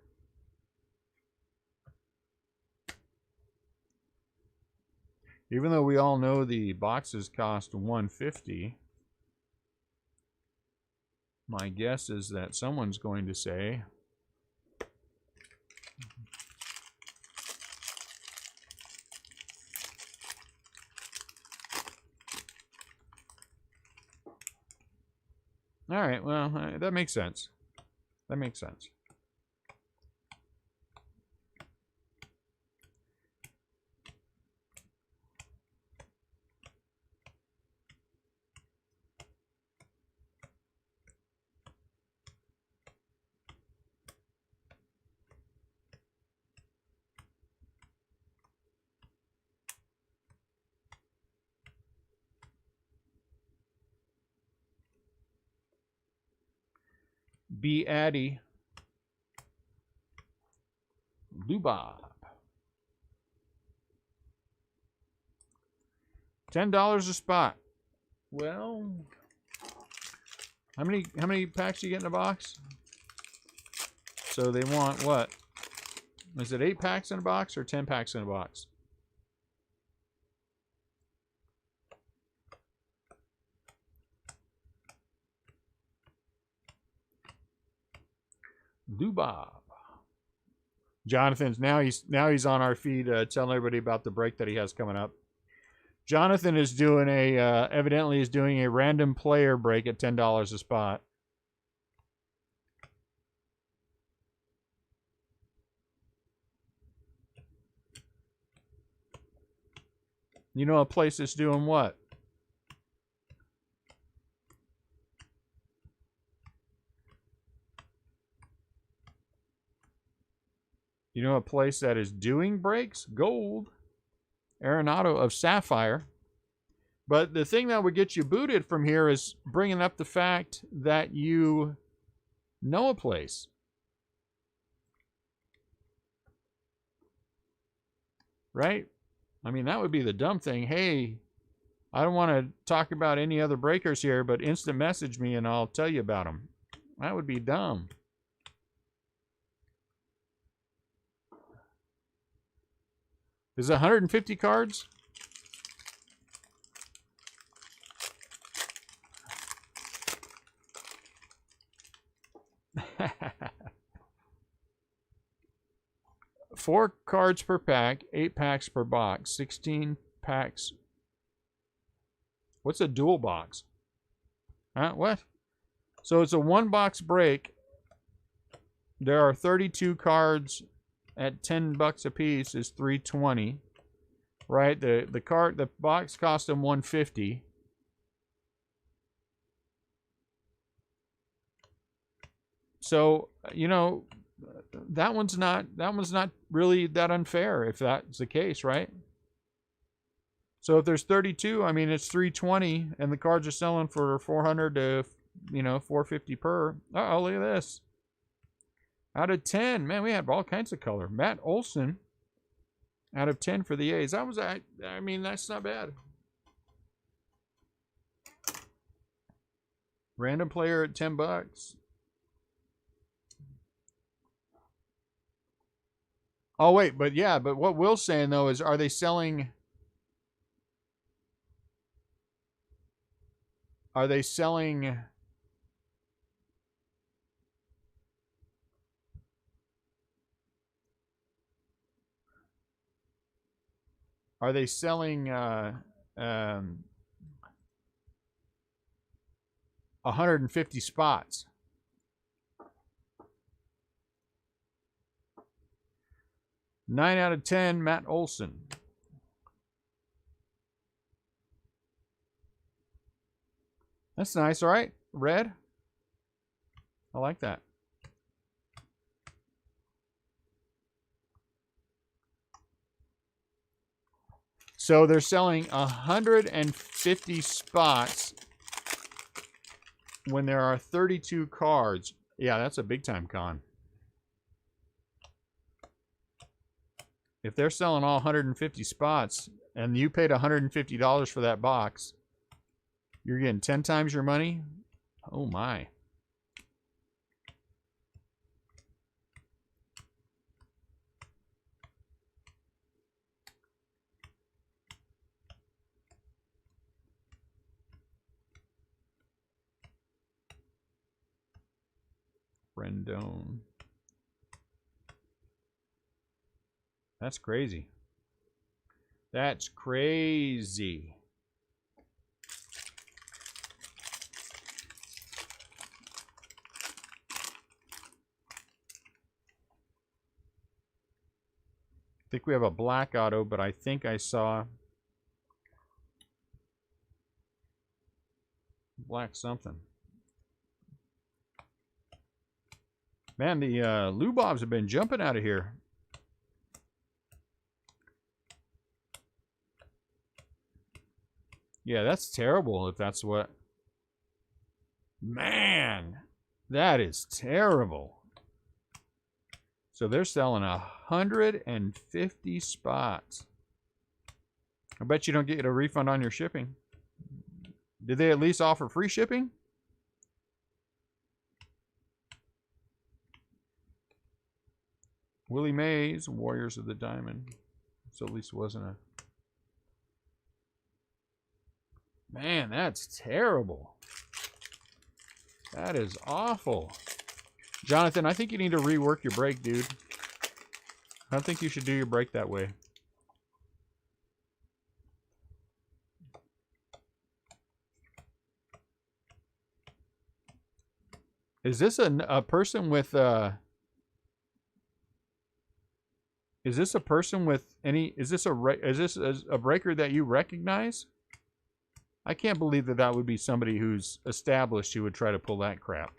Even though we all know the boxes cost $150, my guess is that someone's going to say, all right, well, that makes sense. That makes sense. B. Addy. Blue Bob. $10 a spot. Well, How many packs do you get in a box? So they want what? Is it 8 packs in a box or 10 packs in a box? Lubob. Jonathan's now he's on our feed telling everybody about the break that he has coming up. Jonathan is doing evidently is doing a random player break at $10 a spot. You know a place that's doing what? You know a place that is doing breaks? Gold. Arenado of Sapphire. But the thing that would get you booted from here is bringing up the fact that you know a place. Right? I mean, that would be the dumb thing. Hey, I don't want to talk about any other breakers here, but instant message me and I'll tell you about them. That would be dumb. Is it 150 cards? Four cards per pack, 8 packs per box, 16 packs. What's a dual box? What? So it's a 1-box break. There are 32 cards at $10 a piece is $320. Right? The box cost them $150. So, you know, that one's not really that unfair if that's the case, right? So if there's 32, I mean it's $320 and the cards are selling for $400 to, you know, $450 per. Uh-oh, look at this. Out of 10, man, we had all kinds of color. Matt Olson out of 10 for the A's. I mean, that's not bad. Random player at $10. Oh wait, but yeah, but what Will's saying though is, are they selling? Are they selling? Are they selling 150 spots? Nine out of 10, Matt Olson. That's nice, all right? Red. I like that. So they're selling 150 spots when there are 32 cards. Yeah, that's a big time con. If they're selling all 150 spots and you paid $150 for that box, you're getting 10 times your money? Oh my. Rendon. That's crazy. That's crazy. I think we have a black auto, but I think I saw black something. Man, the Lubobs have been jumping out of here. Yeah, that's terrible if that's what... Man, that is terrible. So they're selling 150 spots. I bet you don't get a refund on your shipping. Did they at least offer free shipping? Willie Mays, Warriors of the Diamond. So at least it wasn't a... Man, that's terrible. That is awful. Jonathan, I think you need to rework your break, dude. I don't think you should do your break that way. Is this a person with is this a person with any, is this a breaker that you recognize? I can't believe that that would be somebody who's established who would try to pull that crap.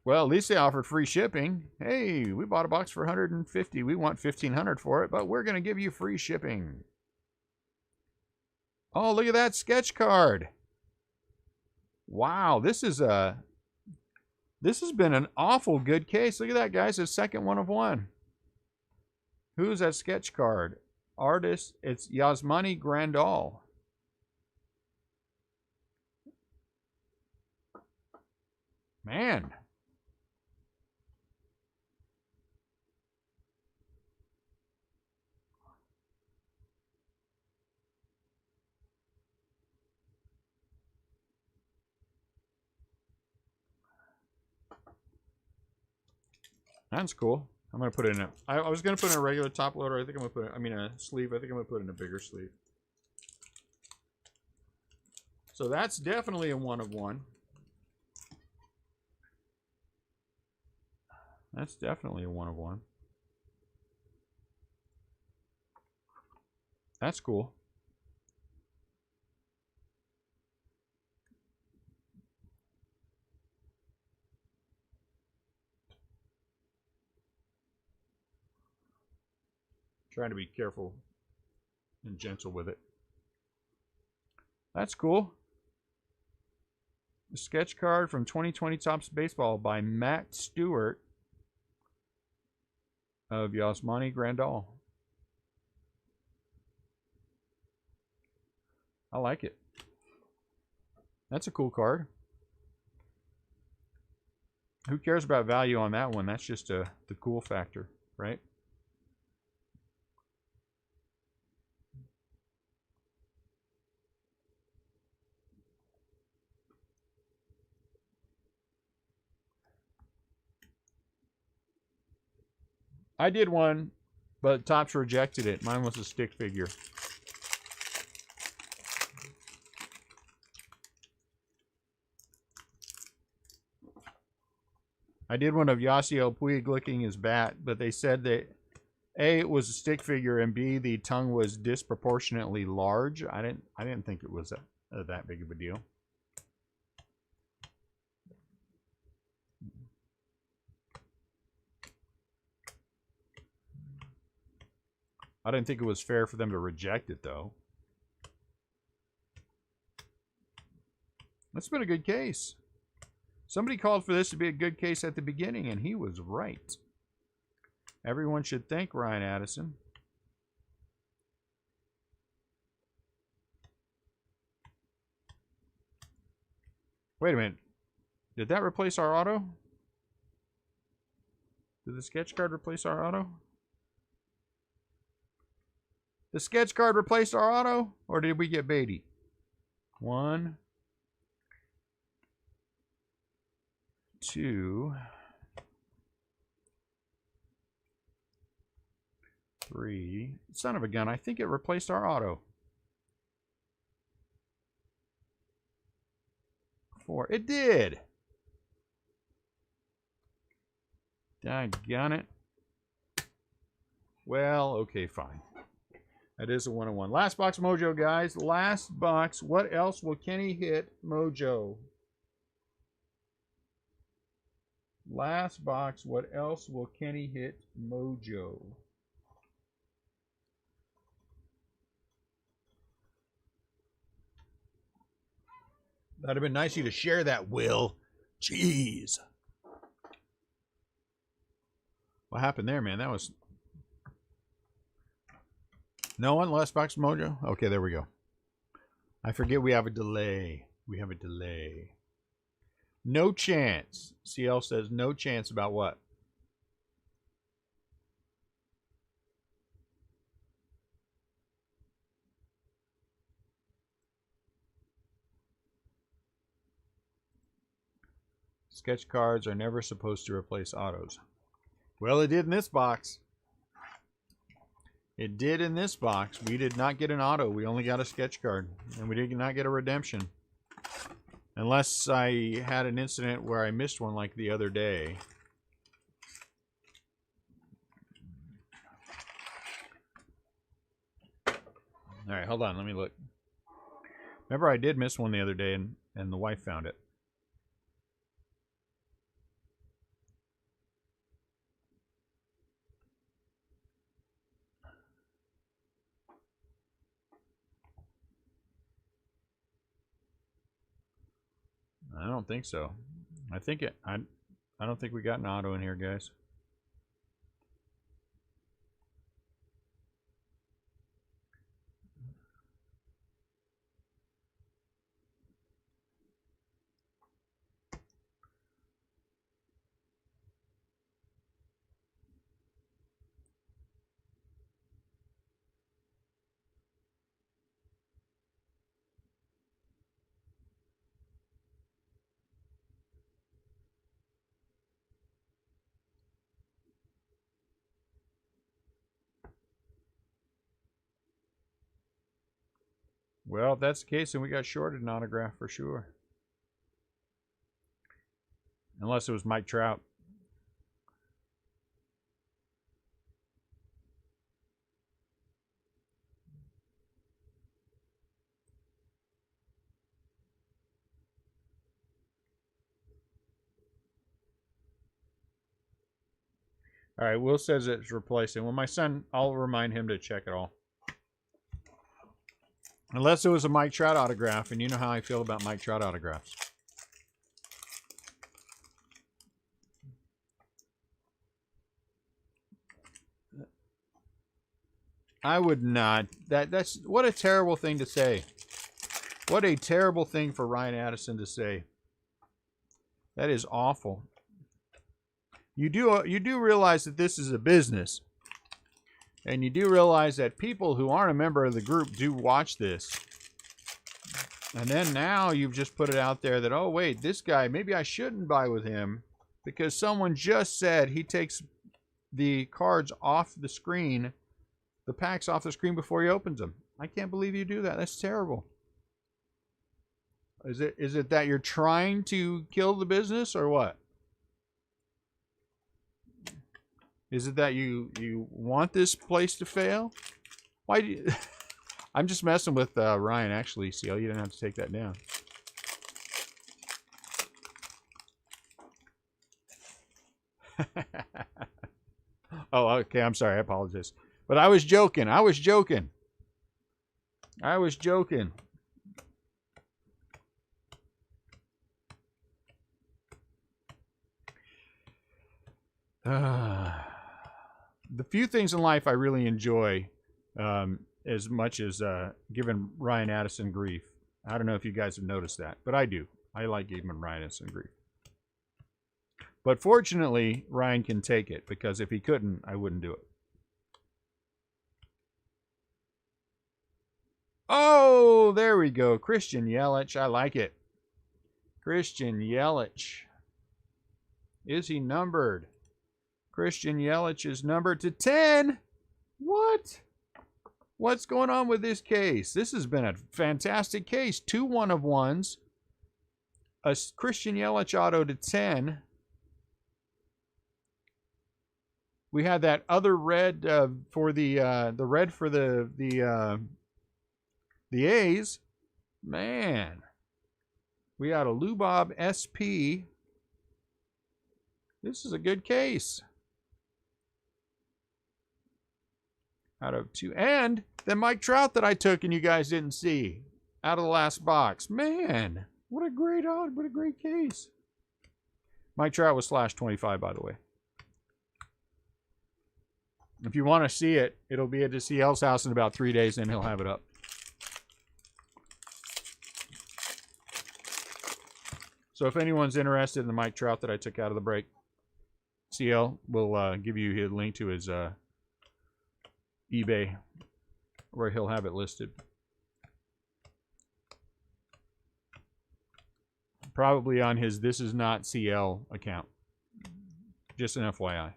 Well, at least they offered free shipping. Hey, we bought a box for $150. We want $1,500 for it, but we're going to give you free shipping. Oh, look at that sketch card. Wow, this has been an awful good case. Look at that, guys. It's second one of one. Who's that sketch card? Artist, it's Yasmani Grandal. Man. That's cool. I'm going to put it in a... I was going to put in a regular top loader. I think I'm going to put it... I mean, a sleeve. I think I'm going to put it in a bigger sleeve. So that's definitely a one of one. That's definitely a one of one. That's cool. Trying to be careful and gentle with it. That's cool. A sketch card from 2020 Topps Baseball by Matt Stewart of Yasmani Grandal. I like it. That's a cool card. Who cares about value on that one? That's just the cool factor, right? I did one, but Topps rejected it. Mine was a stick figure. I did one of Yasiel Puig licking his bat, but they said that A, it was a stick figure, and B, the tongue was disproportionately large. I didn't think it was that big of a deal. I didn't think it was fair for them to reject it, though. That's been a good case. Somebody called for this to be a good case at the beginning, and he was right. Everyone should thank Ryan Addison. Wait a minute. Did that replace our auto? Did the sketch card replace our auto? The sketch card replaced our auto? Or did we get Beatty? 1, 2, 3. Son of a gun, I think it replaced our auto. 4. It did. Daggone it. Well, okay, fine. That is a one-on-one. Last box mojo, guys. Last box. What else will Kenny hit mojo? Last box. What else will Kenny hit mojo? That'd have been nice of you to share that, Will. Jeez. What happened there, man? That was... No one? Last box mojo? Okay, there we go. I forget we have a delay. We have a delay. No chance. CL says no chance about what? Sketch cards are never supposed to replace autos. Well, it did in this box. It did in this box. We did not get an auto. We only got a sketch card. And we did not get a redemption. Unless I had an incident where I missed one like the other day. Alright, hold on. Let me look. Remember I did miss one the other day and the wife found it. I don't think so. I don't think we got an auto in here, guys. Well, if that's the case, then we got shorted an autograph for sure. Unless it was Mike Trout. All right, Will says it's replacing. Well, my son, I'll remind him to check it all. Unless it was a Mike Trout autograph, and you know how I feel about Mike Trout autographs. I would not. That's what a terrible thing to say. What a terrible thing for Ryan Addison to say. That is awful. You do realize that this is a business. And you do realize that people who aren't a member of the group do watch this. And then now you've just put it out there that, oh, wait, this guy, maybe I shouldn't buy with him because someone just said he takes the cards off the screen, the packs off the screen before he opens them. I can't believe you do that. That's terrible. Is it that you're trying to kill the business or what? Is it that you want this place to fail? Why do you... I'm just messing with Ryan, actually, CL. You didn't have to take that down. Oh, okay. I'm sorry. I apologize. But I was joking. I was joking. I was joking. The few things in life I really enjoy as much as giving Ryan Addison grief. I don't know if you guys have noticed that, but I do. I like giving Ryan Addison grief. But fortunately, Ryan can take it, because if he couldn't, I wouldn't do it. Oh, there we go. Christian Yelich. I like it. Christian Yelich. Is he numbered? Christian Yelich is numbered to 10. What? What's going on with this case? This has been a fantastic case. 2 1-of-1s. A Christian Yelich auto to 10. We had that other red for the red for the A's. Man. We got a Lubob SP. This is a good case. Out of 2. And then Mike Trout that I took and you guys didn't see. Out of the last box. Man, what a great odd, what a great case. Mike Trout was /25, by the way. If you want to see it, it'll be at the CL's house in about 3 days, and he'll have it up. So if anyone's interested in the Mike Trout that I took out of the break, CL will give you his link to his eBay where he'll have it listed. Probably on his This Is Not CL account. Just an FYI.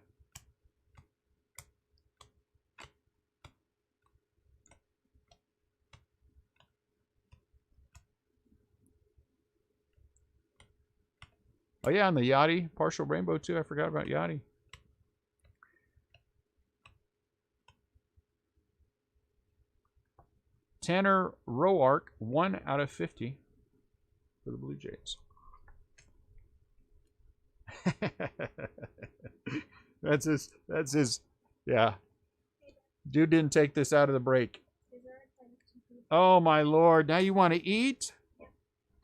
Oh yeah, and the Yachty partial rainbow too. I forgot about Yachty. Tanner Roark, 1 out of 50 for the Blue Jays. That's his, yeah. Dude didn't take this out of the break. Oh my Lord, now you want to eat?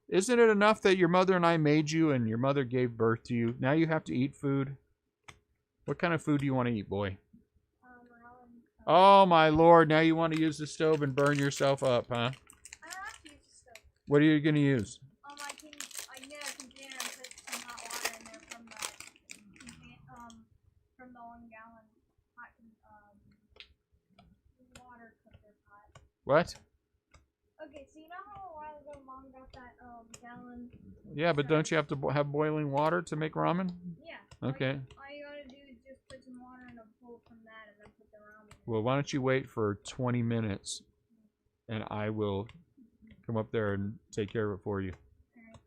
Isn't it enough that your mother and I made you and your mother gave birth to you? Now you have to eat food? What kind of food do you want to eat, boy? Oh my Lord, now you want to use the stove and burn yourself up, huh? I don't have to use the stove. What are you going to use? I can get a container and put some hot water in there from the 1 gallon hot water cooker pot. What? Okay, so you know how a while ago Mom got that gallon? Yeah, but don't you have to have boiling water to make ramen? Yeah. Okay. All you gotta do is just put some water in a bowl from that and then put the ramen in. Well, why don't you wait for 20 minutes and I will come up there and take care of it for you. Alright.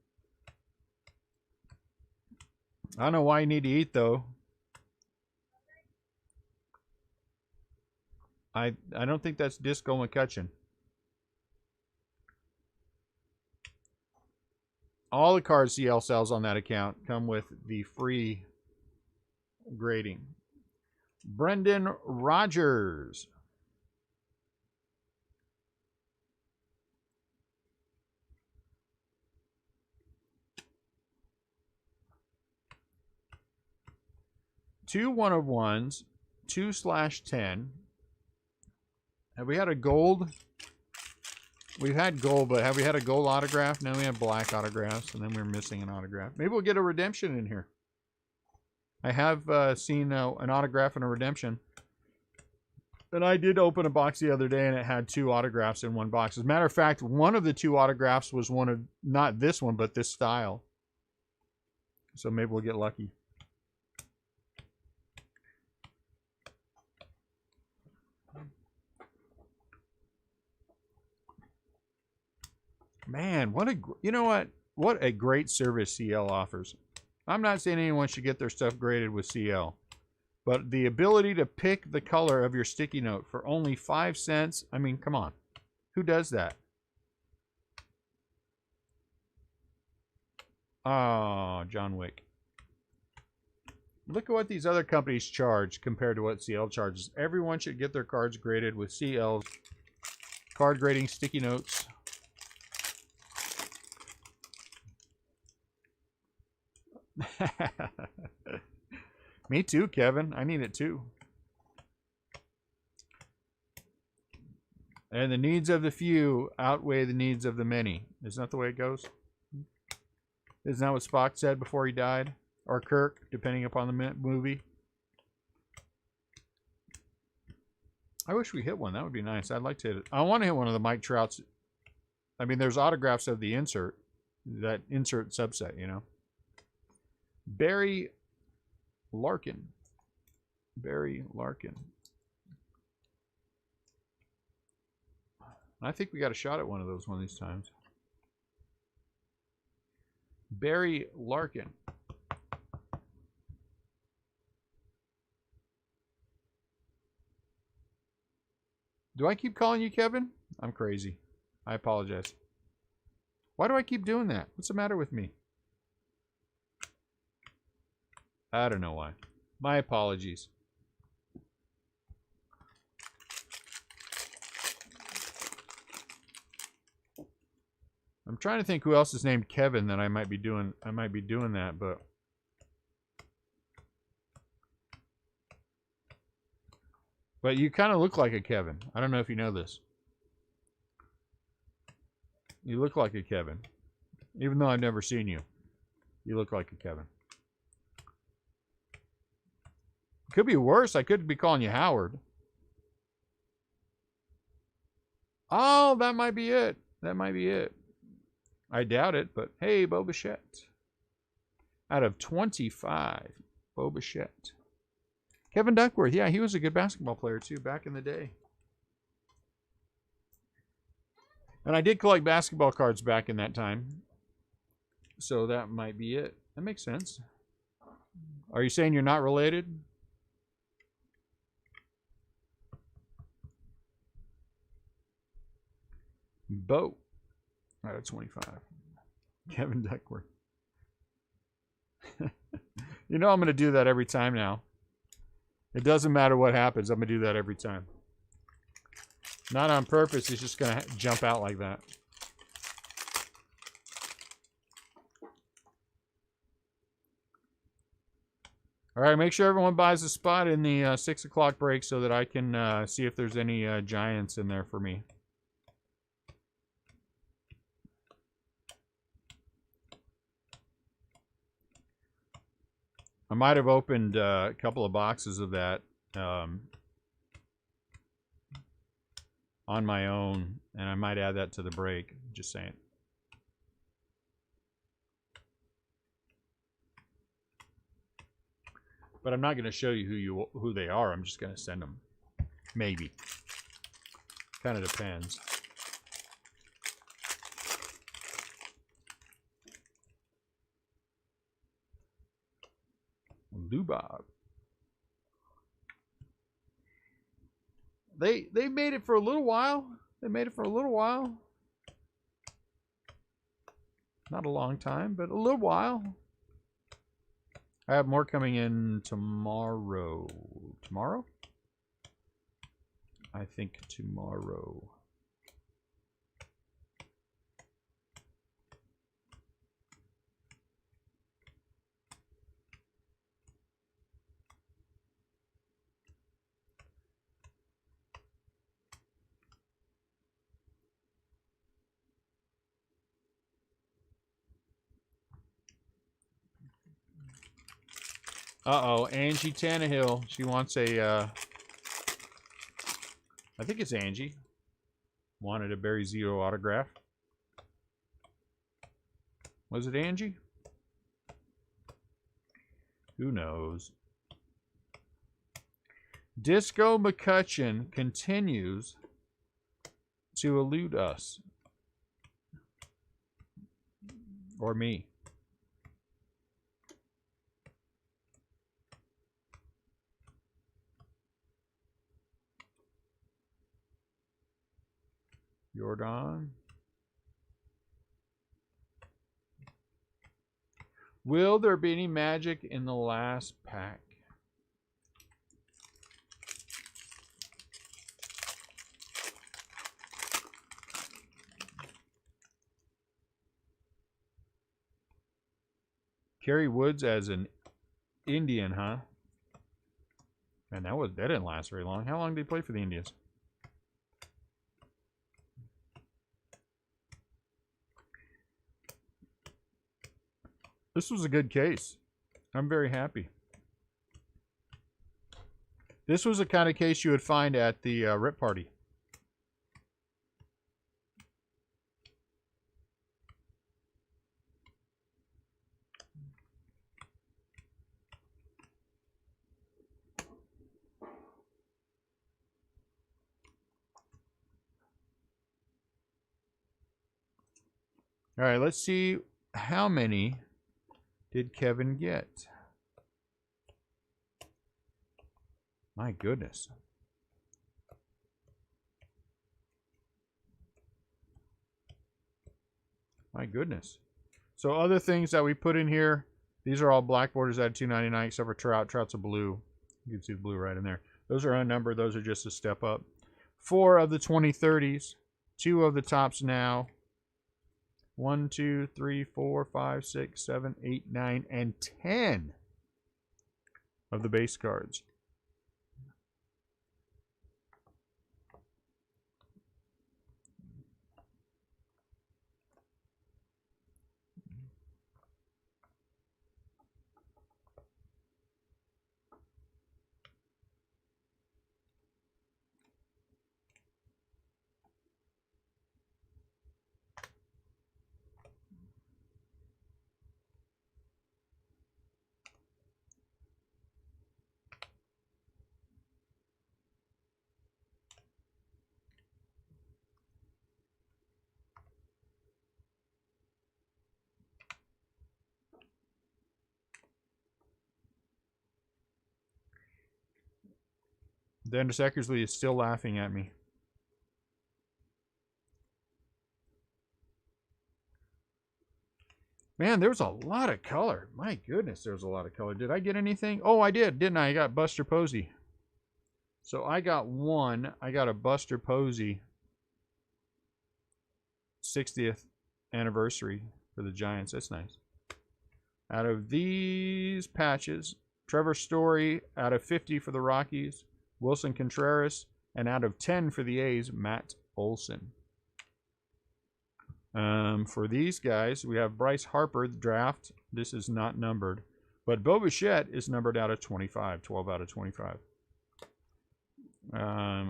I don't know why you need to eat, though. I don't think that's Disco McCutcheon. All the cards CL sells on that account come with the free grading. Brendan Rogers. Two 1/1s, 2/10. Have we had a gold? We've had gold, but have we had a gold autograph? No, we have black autographs, and then we're missing an autograph. Maybe we'll get a redemption in here. I have seen an autograph and a redemption. And I did open a box the other day, and it had 2 autographs in one box. As a matter of fact, one of the 2 autographs was one of, not this one, but this style. So maybe we'll get lucky. Man, you know what? What a great service CL offers. I'm not saying anyone should get their stuff graded with CL, but the ability to pick the color of your sticky note for only 5 cents, I mean, come on. Who does that? Oh, John Wick. Look at what these other companies charge compared to what CL charges. Everyone should get their cards graded with CL's card grading sticky notes. Me too, Kevin. I need it too. And the needs of the few outweigh the needs of the many. Isn't that the way it goes? Isn't that what Spock said before he died? Or Kirk, depending upon the movie. I wish we hit one. That would be nice. I'd like to hit it. I want to hit one of the Mike Trouts. I mean, there's autographs of the insert. That insert subset, you know. Barry Larkin. Barry Larkin. I think we got a shot at one of those one of these times. Barry Larkin. Do I keep calling you Kevin? I'm crazy. I apologize. Why do I keep doing that? What's the matter with me? I don't know why. My apologies. I'm trying to think who else is named Kevin that I might be doing that, but you kind of look like a Kevin. I don't know if you know this. You look like a Kevin, even though I've never seen you. You look like a Kevin. Could be worse. I could be calling you Howard. Oh, that might be it. That might be it. I doubt it, but hey, Bo Bichette. Out of 25, Bo Bichette. Kevin Duckworth. Yeah, he was a good basketball player, too, back in the day. And I did collect basketball cards back in that time. So that might be it. That makes sense. Are you saying you're not related? Bo. Out of 25. Kevin Duckworth. You know I'm going to do that every time now. It doesn't matter what happens. I'm going to do that every time. Not on purpose. It's just going to jump out like that. All right, make sure everyone buys a spot in the 6 o'clock break so that I can see if there's any Giants in there for me. I might have opened a couple of boxes of that on my own, and I might add that to the break. Just saying. But I'm not going to show you who they are. I'm just going to send them. Maybe. Kind of depends. Lubab. They made it for a little while. Not a long time, but a little while. I have more coming in tomorrow. Tomorrow? I think tomorrow. Uh-oh, Angie Tannehill. She wants a, I think it's Angie. Wanted a Barry Zito autograph. Was it Angie? Who knows? Disco McCutcheon continues to elude us. Or me. Jordan. Will there be any magic in the last pack? Kerry Woods as an Indian, huh? Man, that didn't last very long. How long did he play for the Indians? This was a good case. I'm very happy. This was the kind of case you would find at the Rip Party. All right, let's see how many did Kevin get. My goodness. My goodness. So other things that we put in here, these are all black borders at $2.99 except for Trout. Trout's a blue. You can see the blue right in there. Those are unnumbered. Those are just a step up. 4 of the 2030s. 2 of the tops now. 1, 2, 3, 4, 5, 6, 7, 8, 9, and 10 of the base cards. Dennis Eckersley is still laughing at me. Man, there was a lot of color. My goodness, there was a lot of color. Did I get anything? Oh, I did, didn't I? I got Buster Posey. So I got one. I got a Buster Posey 60th anniversary for the Giants. That's nice. Out of these patches, Trevor Story out of 50 for the Rockies, Wilson Contreras, and out of 10 for the A's, Matt Olson. For these guys, we have Bryce Harper, the draft. This is not numbered. But Bo Bichette is numbered out of 25, 12 out of 25.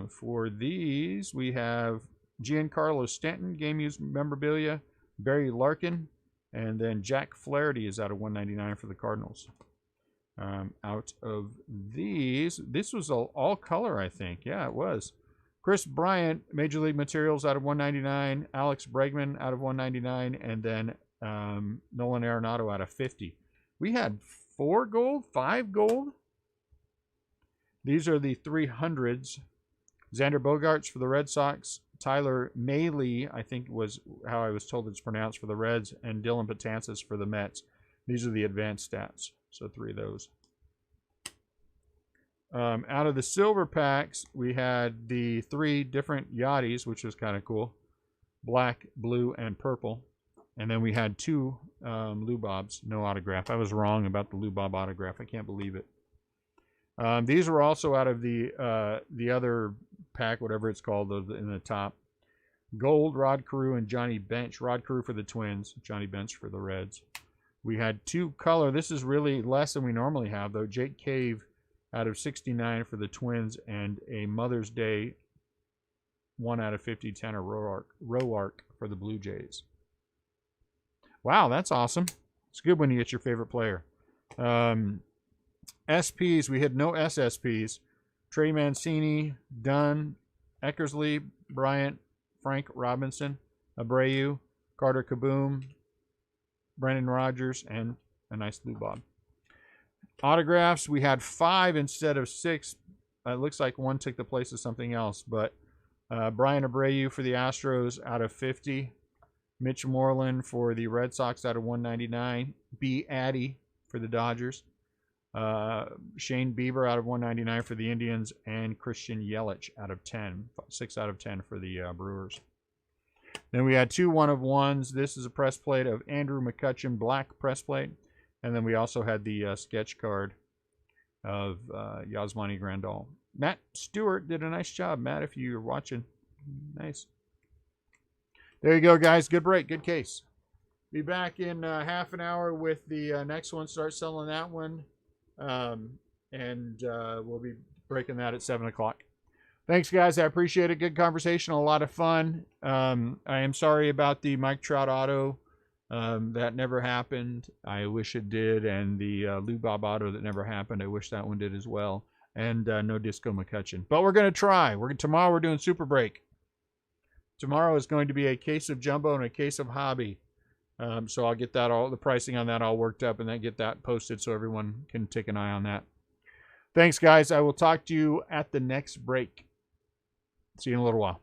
For these, we have Giancarlo Stanton, game used memorabilia, Barry Larkin, and then Jack Flaherty is out of 199 for the Cardinals. Out of these, this was all color, I think. Yeah, it was. Chris Bryant, Major League Materials out of 199, Alex Bregman out of 199, and then Nolan Arenado out of 50. We had 4 gold, 5 gold. These are the 300s. Xander Bogaerts for the Red Sox, Tyler Mahle, I think was how I was told it's pronounced, for the Reds, and Dylan Betances for the Mets. These are the advanced stats, so 3 of those. Out of the silver packs, we had the 3 different Yachties, which was kind of cool. Black, blue, and purple. And then we had 2 Lou Bobs, no autograph. I was wrong about the Lou Bob autograph. I can't believe it. These were also out of the other pack, whatever it's called, in the top. Gold, Rod Carew, and Johnny Bench. Rod Carew for the Twins, Johnny Bench for the Reds. We had 2 color. This is really less than we normally have, though. Jake Cave out of 69 for the Twins, and a Mother's Day 1 out of 50 Tanner Roark for the Blue Jays. Wow, that's awesome. It's good when you get your favorite player. SPs, we had no SSPs. Trey Mancini, Dunn, Eckersley, Bryant, Frank Robinson, Abreu, Carter Kaboom, Brendan Rodgers, and a nice Lou Bob. Autographs, we had 5 instead of 6. It looks like 1 took the place of something else, but Brian Abreu for the Astros out of 50. Mitch Moreland for the Red Sox out of 199. B. Addy for the Dodgers. Shane Bieber out of 199 for the Indians, and Christian Yelich out of 10. 6 out of 10 for the Brewers. Then we had 2 1-of-1s. This is a press plate of Andrew McCutchen, black press plate. And then we also had the sketch card of Yasmani Grandal. Matt Stewart did a nice job, Matt, if you're watching. Nice. There you go, guys. Good break. Good case. Be back in half an hour with the next one. Start selling that one. And we'll be breaking that at 7 o'clock. Thanks, guys. I appreciate it. Good conversation. A lot of fun. I am sorry about the Mike Trout auto. That never happened. I wish it did. And the Lou Bob auto that never happened. I wish that one did as well. And no Disco McCutchen. But we're going to try. Tomorrow we're doing Super Break. Tomorrow is going to be a case of Jumbo and a case of Hobby. So I'll get that the pricing on that all worked up and then get that posted so everyone can take an eye on that. Thanks, guys. I will talk to you at the next break. See you in a little while.